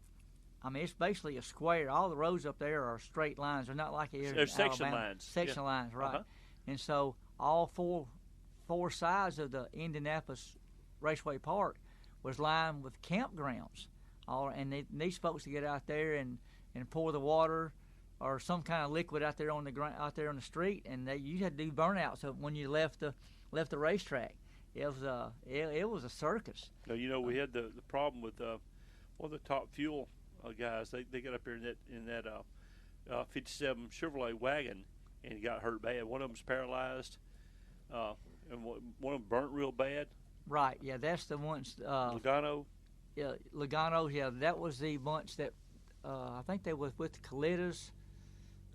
I mean, it's basically a square. All the roads up there are straight lines. They're not like here in section Alabama. lines. Section lines, right. And so all four sides of the Indianapolis Raceway Park was lined with campgrounds. These folks to get out there and pour the water or some kind of liquid out there on the street, and you had to do burnouts. So when you left the racetrack, it was a circus. Now, we had the problem with one of the top fuel guys. They got up there in that 57 Chevrolet wagon and got hurt bad. One of them's paralyzed, and one of them burnt real bad. Right. Yeah, that's the ones. Logano. Yeah, Logano. Yeah, that was the bunch that I think they was with the Calitas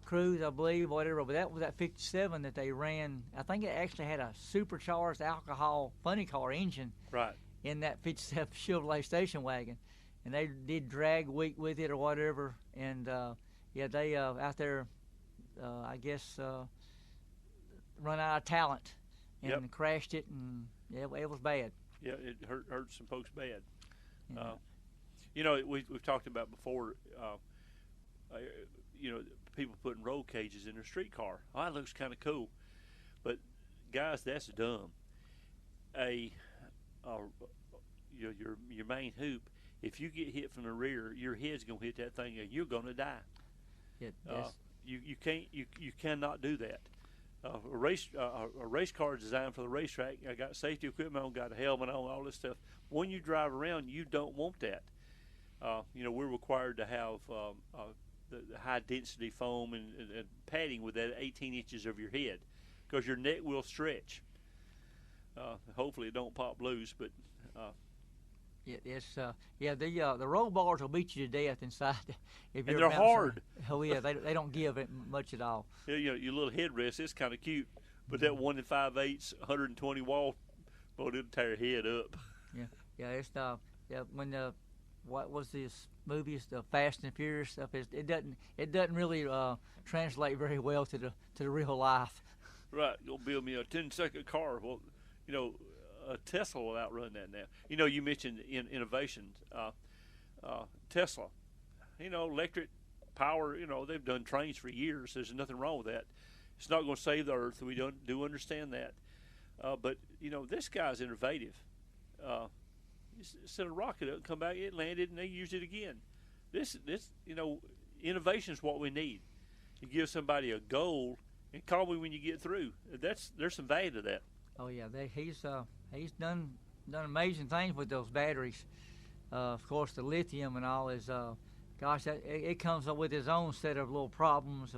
crews, I believe, whatever. But that was that 57 that they ran. I think it actually had a supercharged alcohol funny car engine. Right. In that 57 Chevrolet station wagon, and they did drag week with it or whatever. And they out there, I guess, run out of talent and crashed it, and it was bad. Yeah, it hurt some folks bad. Yeah. We've talked about before. People putting roll cages in their street car. Oh, that looks kind of cool, but guys, that's dumb. Your main hoop, if you get hit from the rear, your head's gonna hit that thing, and you're gonna die. You cannot do that. A race car is designed for the racetrack. I got safety equipment on, got a helmet on, all this stuff. When you drive around, you don't want that. We're required to have the high density foam and padding with that 18 inches of your head, because your neck will stretch. Hopefully it don't pop loose, but the roll bars will beat you to death inside. And they're hard. Oh yeah, they don't give it much at all. Yeah, your little headrest is kind of cute, but that 1 5/8, 120 wall, boy, it'll tear your head up. It's when what was this movie? The Fast and Furious stuff. It doesn't really translate very well to the real life. Right, you'll build me a 10-second car. Well, a Tesla will outrun that now. You mentioned innovations. Tesla, electric power. They've done trains for years. There's nothing wrong with that. It's not going to save the earth. We do understand that. But this guy's innovative. Sent a rocket up and come back. It landed and they used it again. This innovation is what we need. You give somebody a goal and call me when you get through. There's some value to that. Oh yeah, he's done amazing things with those batteries. Of course, the lithium and all is it comes up with its own set of little problems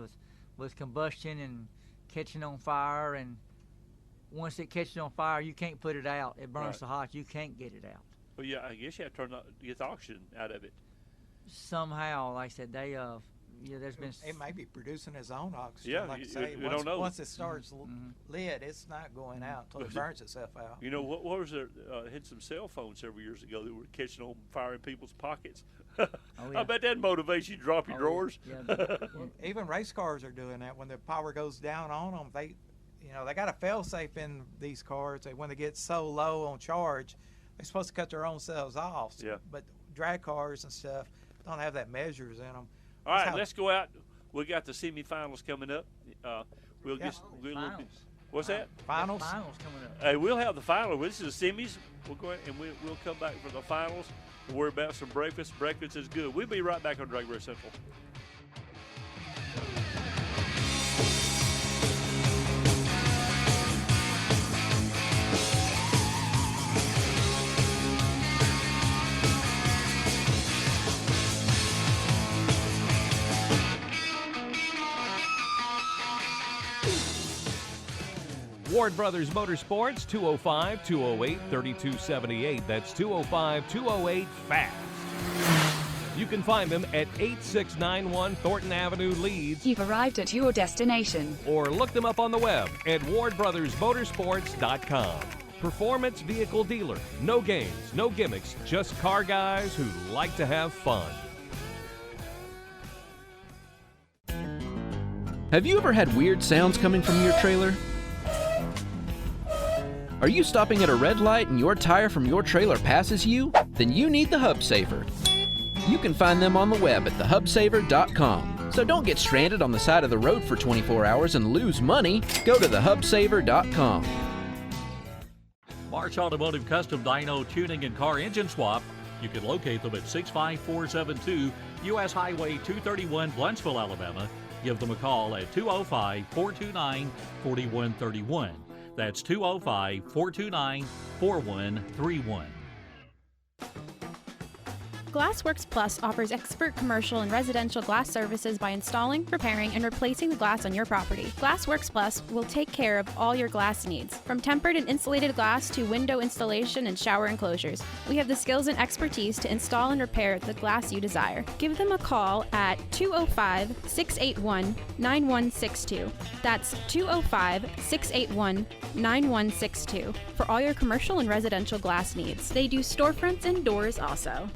with combustion and catching on fire. And once it catches on fire, you can't put it out. It burns so hot you can't get it out. Well, yeah, I guess you have to get the oxygen out of it. Somehow, like I said, Yeah, there's been. It may be producing its own oxygen. Yeah, like I say, you don't know. Once it starts lit, it's not going out until it burns itself out. You know what was there? Had some cell phones several years ago that were catching on fire in people's pockets. Oh, yeah. I bet that motivates you to drop your drawers. Yeah. Even race cars are doing that. When the power goes down on them, they got a fail-safe in these cars. That when they get so low on charge, they're supposed to cut their own cells off. Yeah. But drag cars and stuff don't have that measures in them. All right, let's go out. We got the semifinals coming up. We'll what's that? Finals. Finals coming up. Hey, we'll have the final. This is the semis. We'll go ahead and we'll come back for the finals. We'll worry about some breakfast. Breakfast is good. We'll be right back on DragRace Central. Ward Brothers Motorsports, 205-208-3278. That's 205-208-FAST. You can find them at 8691 Thornton Avenue, Leeds. You've arrived at your destination. Or look them up on the web at wardbrothersmotorsports.com. Performance vehicle dealer. No games, no gimmicks, just car guys who like to have fun. Have you ever had weird sounds coming from your trailer? Are you stopping at a red light and your tire from your trailer passes you? Then you need the Hub Saver. You can find them on the web at thehubsaver.com. So don't get stranded on the side of the road for 24 hours and lose money. Go to thehubsaver.com. March Automotive Custom Dyno Tuning and Car Engine Swap. You can locate them at 65472 U.S. Highway 231, Blunsville, Alabama. Give them a call at 205-429-4131. That's 205-429-4131. Glassworks Plus offers expert commercial and residential glass services by installing, repairing, and replacing the glass on your property. Glassworks Plus will take care of all your glass needs, from tempered and insulated glass to window installation and shower enclosures. We have the skills and expertise to install and repair the glass you desire. Give them a call at 205-681-9162. That's 205-681-9162 for all your commercial and residential glass needs. They do storefronts and doors also.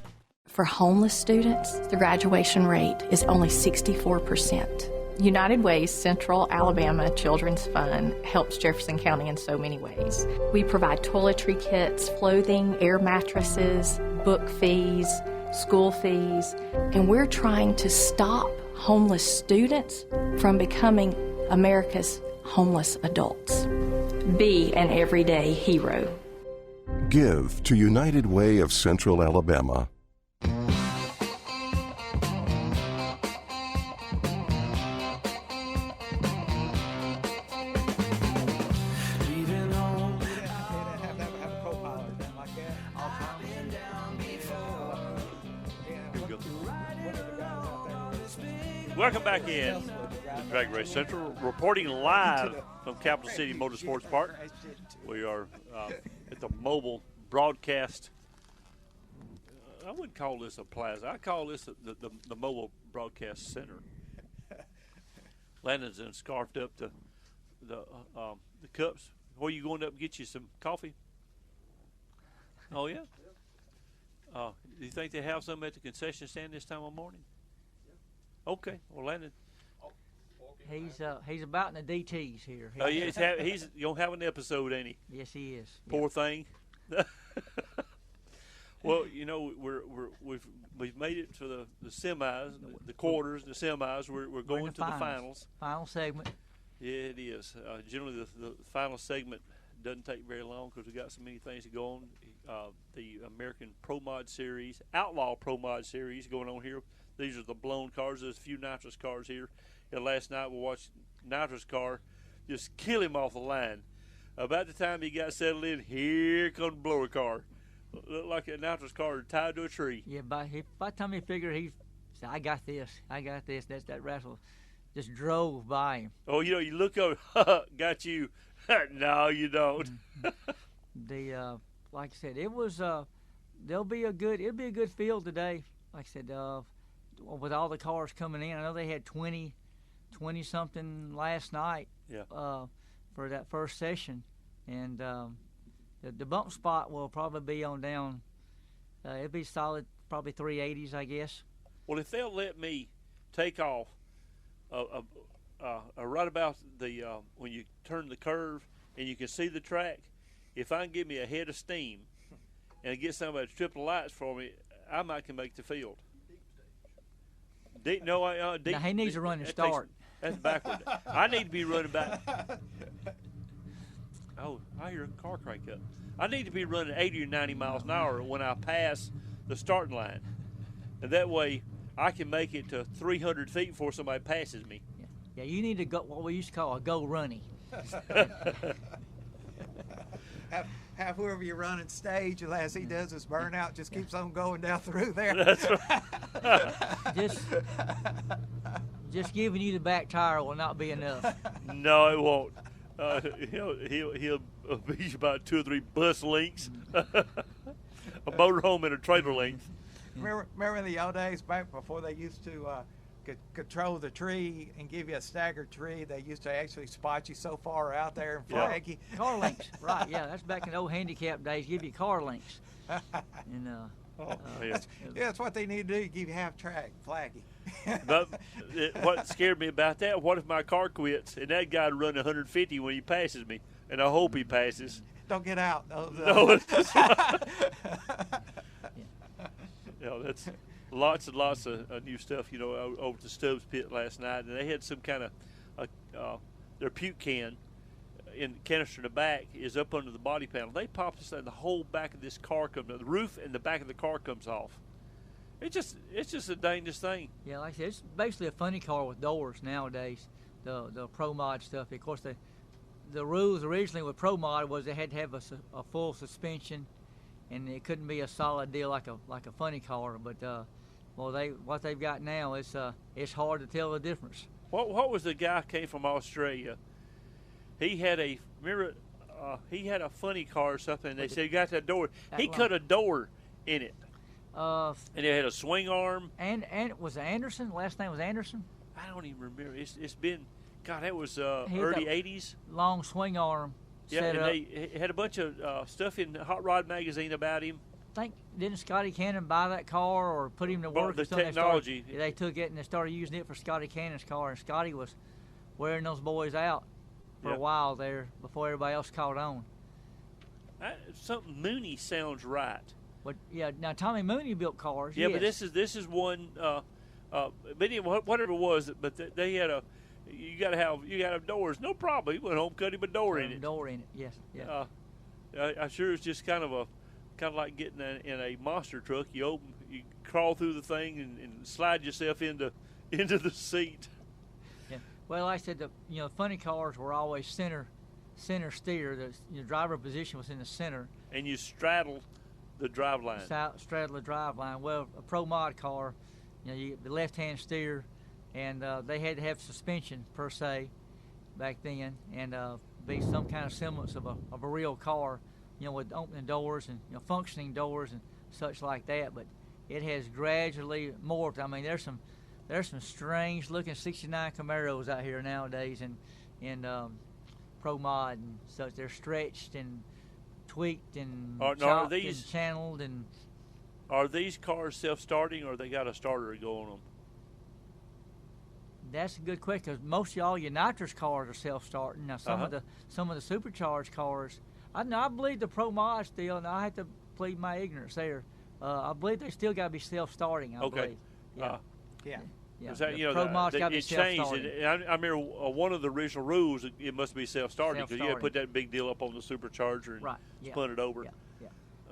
For homeless students, the graduation rate is only 64%. United Way's Central Alabama Children's Fund helps Jefferson County in so many ways. We provide toiletry kits, clothing, air mattresses, book fees, school fees, and we're trying to stop homeless students from becoming America's homeless adults. Be an everyday hero. Give to United Way of Central Alabama. Welcome back in to DragRace Central, reporting live from Capital City Motorsports Park. We are at the mobile broadcast. I wouldn't call this a plaza. I call this the mobile broadcast center. Landon's in scarfed up the cups. Where you going up and get you some coffee? Oh yeah. Do you think they have some at the concession stand this time of morning? Okay, well, Landon. He's about in the DTs here. Oh yeah, he's gonna have an episode, ain't he? Yes, he is. Poor thing. Well, you know, we've made it to the semis, the quarters, the semis. We're going to the finals. Final segment. Yeah, it is. Generally, the final segment doesn't take very long because we got so many things to go on. The American Pro Mod Series, Outlaw Pro Mod Series going on here. These are the blown cars. There's a few nitrous cars here. And last night we watched nitrous car just kill him off the line. About the time he got settled in, here comes the blower car. Looked like a nitrous car tied to a tree. Yeah, by the time he figured he said, I got this. That rascal just drove by him. Oh, you know, you look over, got you. No, you don't. Like I said, it was it'll be a good field today. Like I said, with all the cars coming in. I know they had 20 something last night. Yeah. For that first session, and the bump spot will probably be on down. It'll be solid, probably 380s, I guess. Well, if they'll let me take off right about the when you turn the curve and you can see the track, if I can give me a head of steam and get somebody to triple lights for me, I might can make the field. Now he needs to run and start. That's backward. I need to be running back. Oh, I hear a car crank up. I need to be running 80 or 90 miles an hour when I pass the starting line. And that way I can make it to 300 feet before somebody passes me. Yeah, you need to go what we used to call a go runny. Have whoever you run in stage, the last he does is burn out, just keeps on going down through there. That's right. Just giving you the back tire will not be enough. No, it won't. He'll be about 2 or 3 bus lengths, a motorhome and a trailer length. Remember in the old days, back before they used to control the tree and give you a staggered tree, they used to actually spot you so far out there and flag you. Car links, right? Yeah, that's back in the old handicap days. Give you car links. And that's what they need to do. Give you half track, flag you. But what scared me about that? What if my car quits and that guy run 150 when he passes me? And I hope he passes. Don't get out. No, that's lots and lots of new stuff. Over at the Stubbs pit last night, and they had some kind of their puke can in the canister in the back is up under the body panel. They pop this, and the whole back of this car comes, the roof and the back of the car comes off. It's just a dangerous thing. Yeah, like I said, it's basically a funny car with doors nowadays. The Pro Mod stuff. Of course, the rules originally with Pro Mod was they had to have a full suspension, and it couldn't be a solid deal like a funny car. But what they've got now is it's hard to tell the difference. What was the guy came from Australia? He had a funny car or something. And they said he got that door. He cut a door in it. And it had a swing arm. And was it Anderson? Last name was Anderson? I don't even remember. It's been, God, that was early 80s. Long swing arm. Yeah, and they had a bunch of stuff in Hot Rod magazine about him. Didn't Scotty Cannon buy that car or put him to work? The technology. They took it and they started using it for Scotty Cannon's car, and Scotty was wearing those boys out for a while there before everybody else caught on. Something Mooney sounds right. But yeah, now Tommy Mooney built cars. Yeah, yes. but this is one. But anyway, whatever it was, but they had you got to have doors. No problem. He went home, cut him a door in it. Door in it. Yes. Yeah. I'm sure it's just kind of like getting in a monster truck. You crawl through the thing and slide yourself into the seat. Yeah. Well, like I said, the funny cars were always center steer. The driver position was in the center. And you straddle the drive line. Straddle the drive line. Well, a Pro Mod car, you get the left-hand steer, and they had to have suspension per se back then, and be some kind of semblance of a real car, with opening doors and functioning doors and such like that. But it has gradually morphed. I mean, there's some strange-looking '69 Camaros out here nowadays, and Pro Mod and such. They're stretched and tweaked and chopped and channeled. And are these cars self-starting, or they got a starter to go on them? That's a good question, because most of all your nitrous cars are self-starting. Now some of the supercharged cars, I believe the Pro Mod still, and I have to plead my ignorance there. I believe they still got to be self-starting. I believe. Yeah. Yeah. Pro Mod's got to be self-starting. I remember one of the original rules, it must be self-starting, because you had to put that big deal up on the supercharger and spun it over.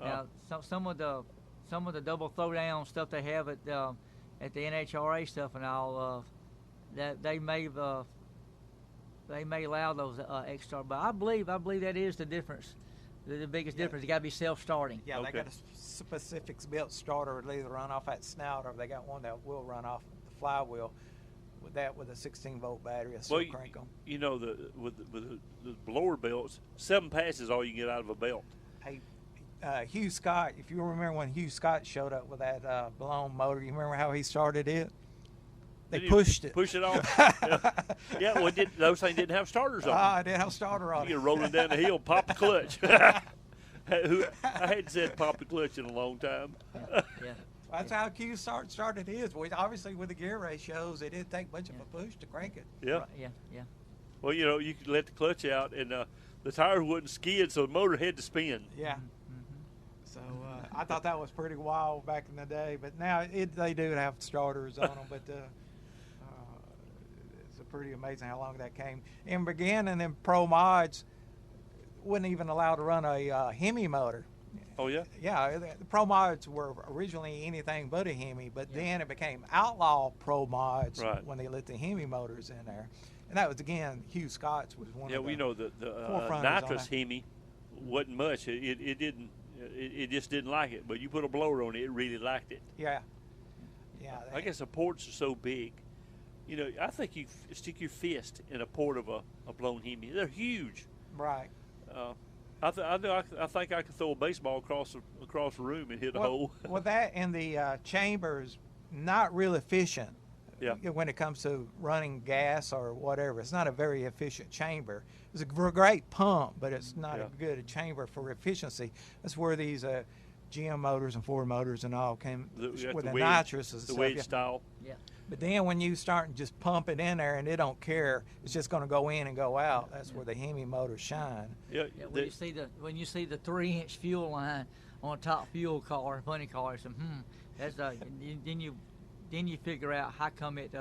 Now some of the double throwdown stuff they have at the NHRA stuff and all, that they may allow those extra, but I believe that is the difference. The biggest difference. You got to be self-starting. Yeah, they got a specific built starter that'll either run off that snout, or they got one that will run off the flywheel. With a 16-volt battery, crank them. With the blower belts, 7 passes all you can get out of a belt. Hey, Hugh Scott, if you remember when Hugh Scott showed up with that blown motor, you remember how he started it? They pushed it. Push it off. Yeah, well, those things didn't have starters on them. It didn't have starter on it. You're rolling down the hill, pop the clutch. I hadn't said pop the clutch in a long time. Yeah. That's how Q started his. Obviously, with the gear ratios, it didn't take much of a push to crank it. Yeah. Right, yeah. Well, you could let the clutch out, and the tires wouldn't skid, so the motor had to spin. Yeah. So I thought that was pretty wild back in the day, but now they do have starters on them. But it's pretty amazing how long that came. In beginning, in pro mods, wouldn't even allow to run a Hemi motor. Oh, yeah? Yeah, the pro mods were originally anything but a Hemi, but then it became outlaw pro mods when they let the Hemi motors in there. And that was, again, Hugh Scott's was one of the we know the nitrous Hemi wasn't much. It didn't. It just didn't like it. But you put a blower on it, it really liked it. Yeah. I guess the ports are so big. You know, I think you stick your fist in a port of a blown Hemi. They're huge. Right. I think I could throw a baseball across the room and hit a hole. Well, that and the chambers, not real efficient. Yeah. When it comes to running gas or whatever, it's not a very efficient chamber. It's a great pump, but it's not a good chamber for efficiency. That's where these GM motors and Ford motors and all came with the nitrous and the stuff. wedge style. Yeah. But then when you start and just pump it in there and it don't care, it's just going to go in and go out. That's where the Hemi motors shine. Yeah. When you see the 3-inch fuel line on a top fuel car, funny car, so that's then you figure out how come it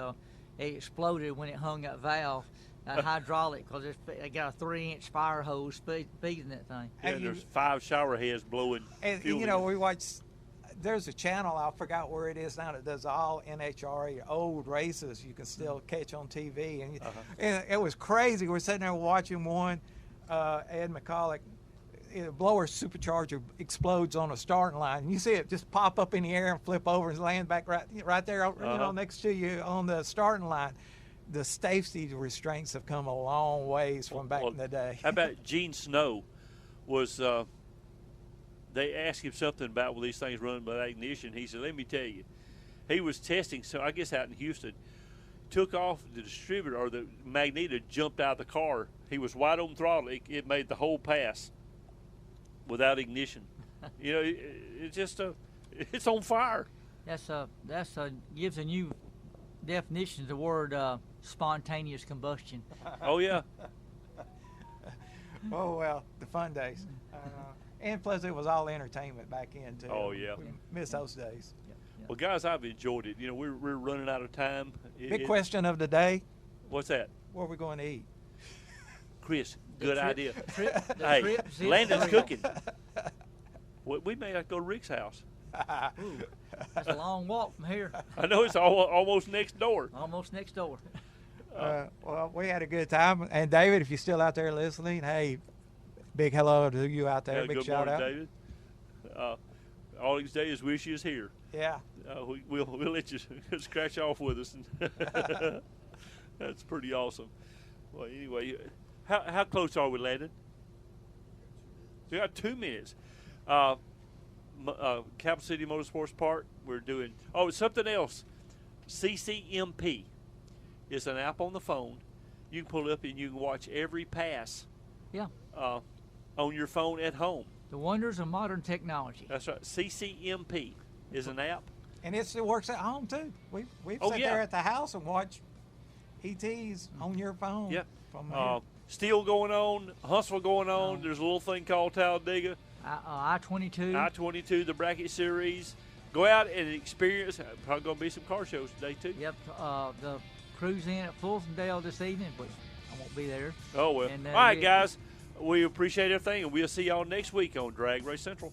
exploded when it hung that valve. Hydraulic, because they got a 3-inch fire hose feeding that thing. And there's 5 shower heads blowing fuel. You know, we watch. There's a channel, I forgot where it is now, that does all NHRA old races you can still catch on TV. And it was crazy. We're sitting there watching one, Ed McCulloch, a blower supercharger explodes on a starting line. You see it just pop up in the air and flip over and land back right there next to you on the starting line. The safety restraints have come a long ways from back in the day. How about Gene Snow? They asked him something about these things running by ignition. He said, let me tell you. He was testing, so I guess out in Houston, took off the distributor, or the magneto jumped out of the car. He was wide on throttle. It made the whole pass without ignition. You know, it's just it's on fire. That's gives a new definition to the word spontaneous combustion. Oh, yeah. Oh, well, the fun days. And plus, it was all entertainment back in, too. Oh, yeah. We miss those days. Well, guys, I've enjoyed it. You know, we're running out of time. Big question of the day. What's that? What are we going to eat? Chris, good idea. Hey, Landon's cooking. We may have to go to Rick's house. Ooh, that's a long walk from here. I know, it's almost next door. Almost next door. Well, we had a good time. And, David, if you're still out there listening, hey, big hello to you out there. Big shout out. Good morning, David. All these days wish you was here. Yeah. We'll let you scratch off with us. That's pretty awesome. Well, anyway, how close are we, Landon? We got 2 minutes. Capital City Motorsports Park, we're doing something else. CCMP is an app on the phone. You can pull it up and you can watch every pass. Yeah. On your phone at home. The wonders of modern technology. That's right. CCMP is an app. And it works at home, too. We've sat there at the house and watched ETs on your phone. Yeah. From Steel going on, Huntsville going on. There's a little thing called Talladega. I-22. I-22, the bracket series. Go out and experience. Probably going to be some car shows today, too. Yep. The cruise in at Fultondale this evening, but I won't be there. Oh, well. And, all right, guys. We appreciate everything, and we'll see y'all next week on Drag Race Central.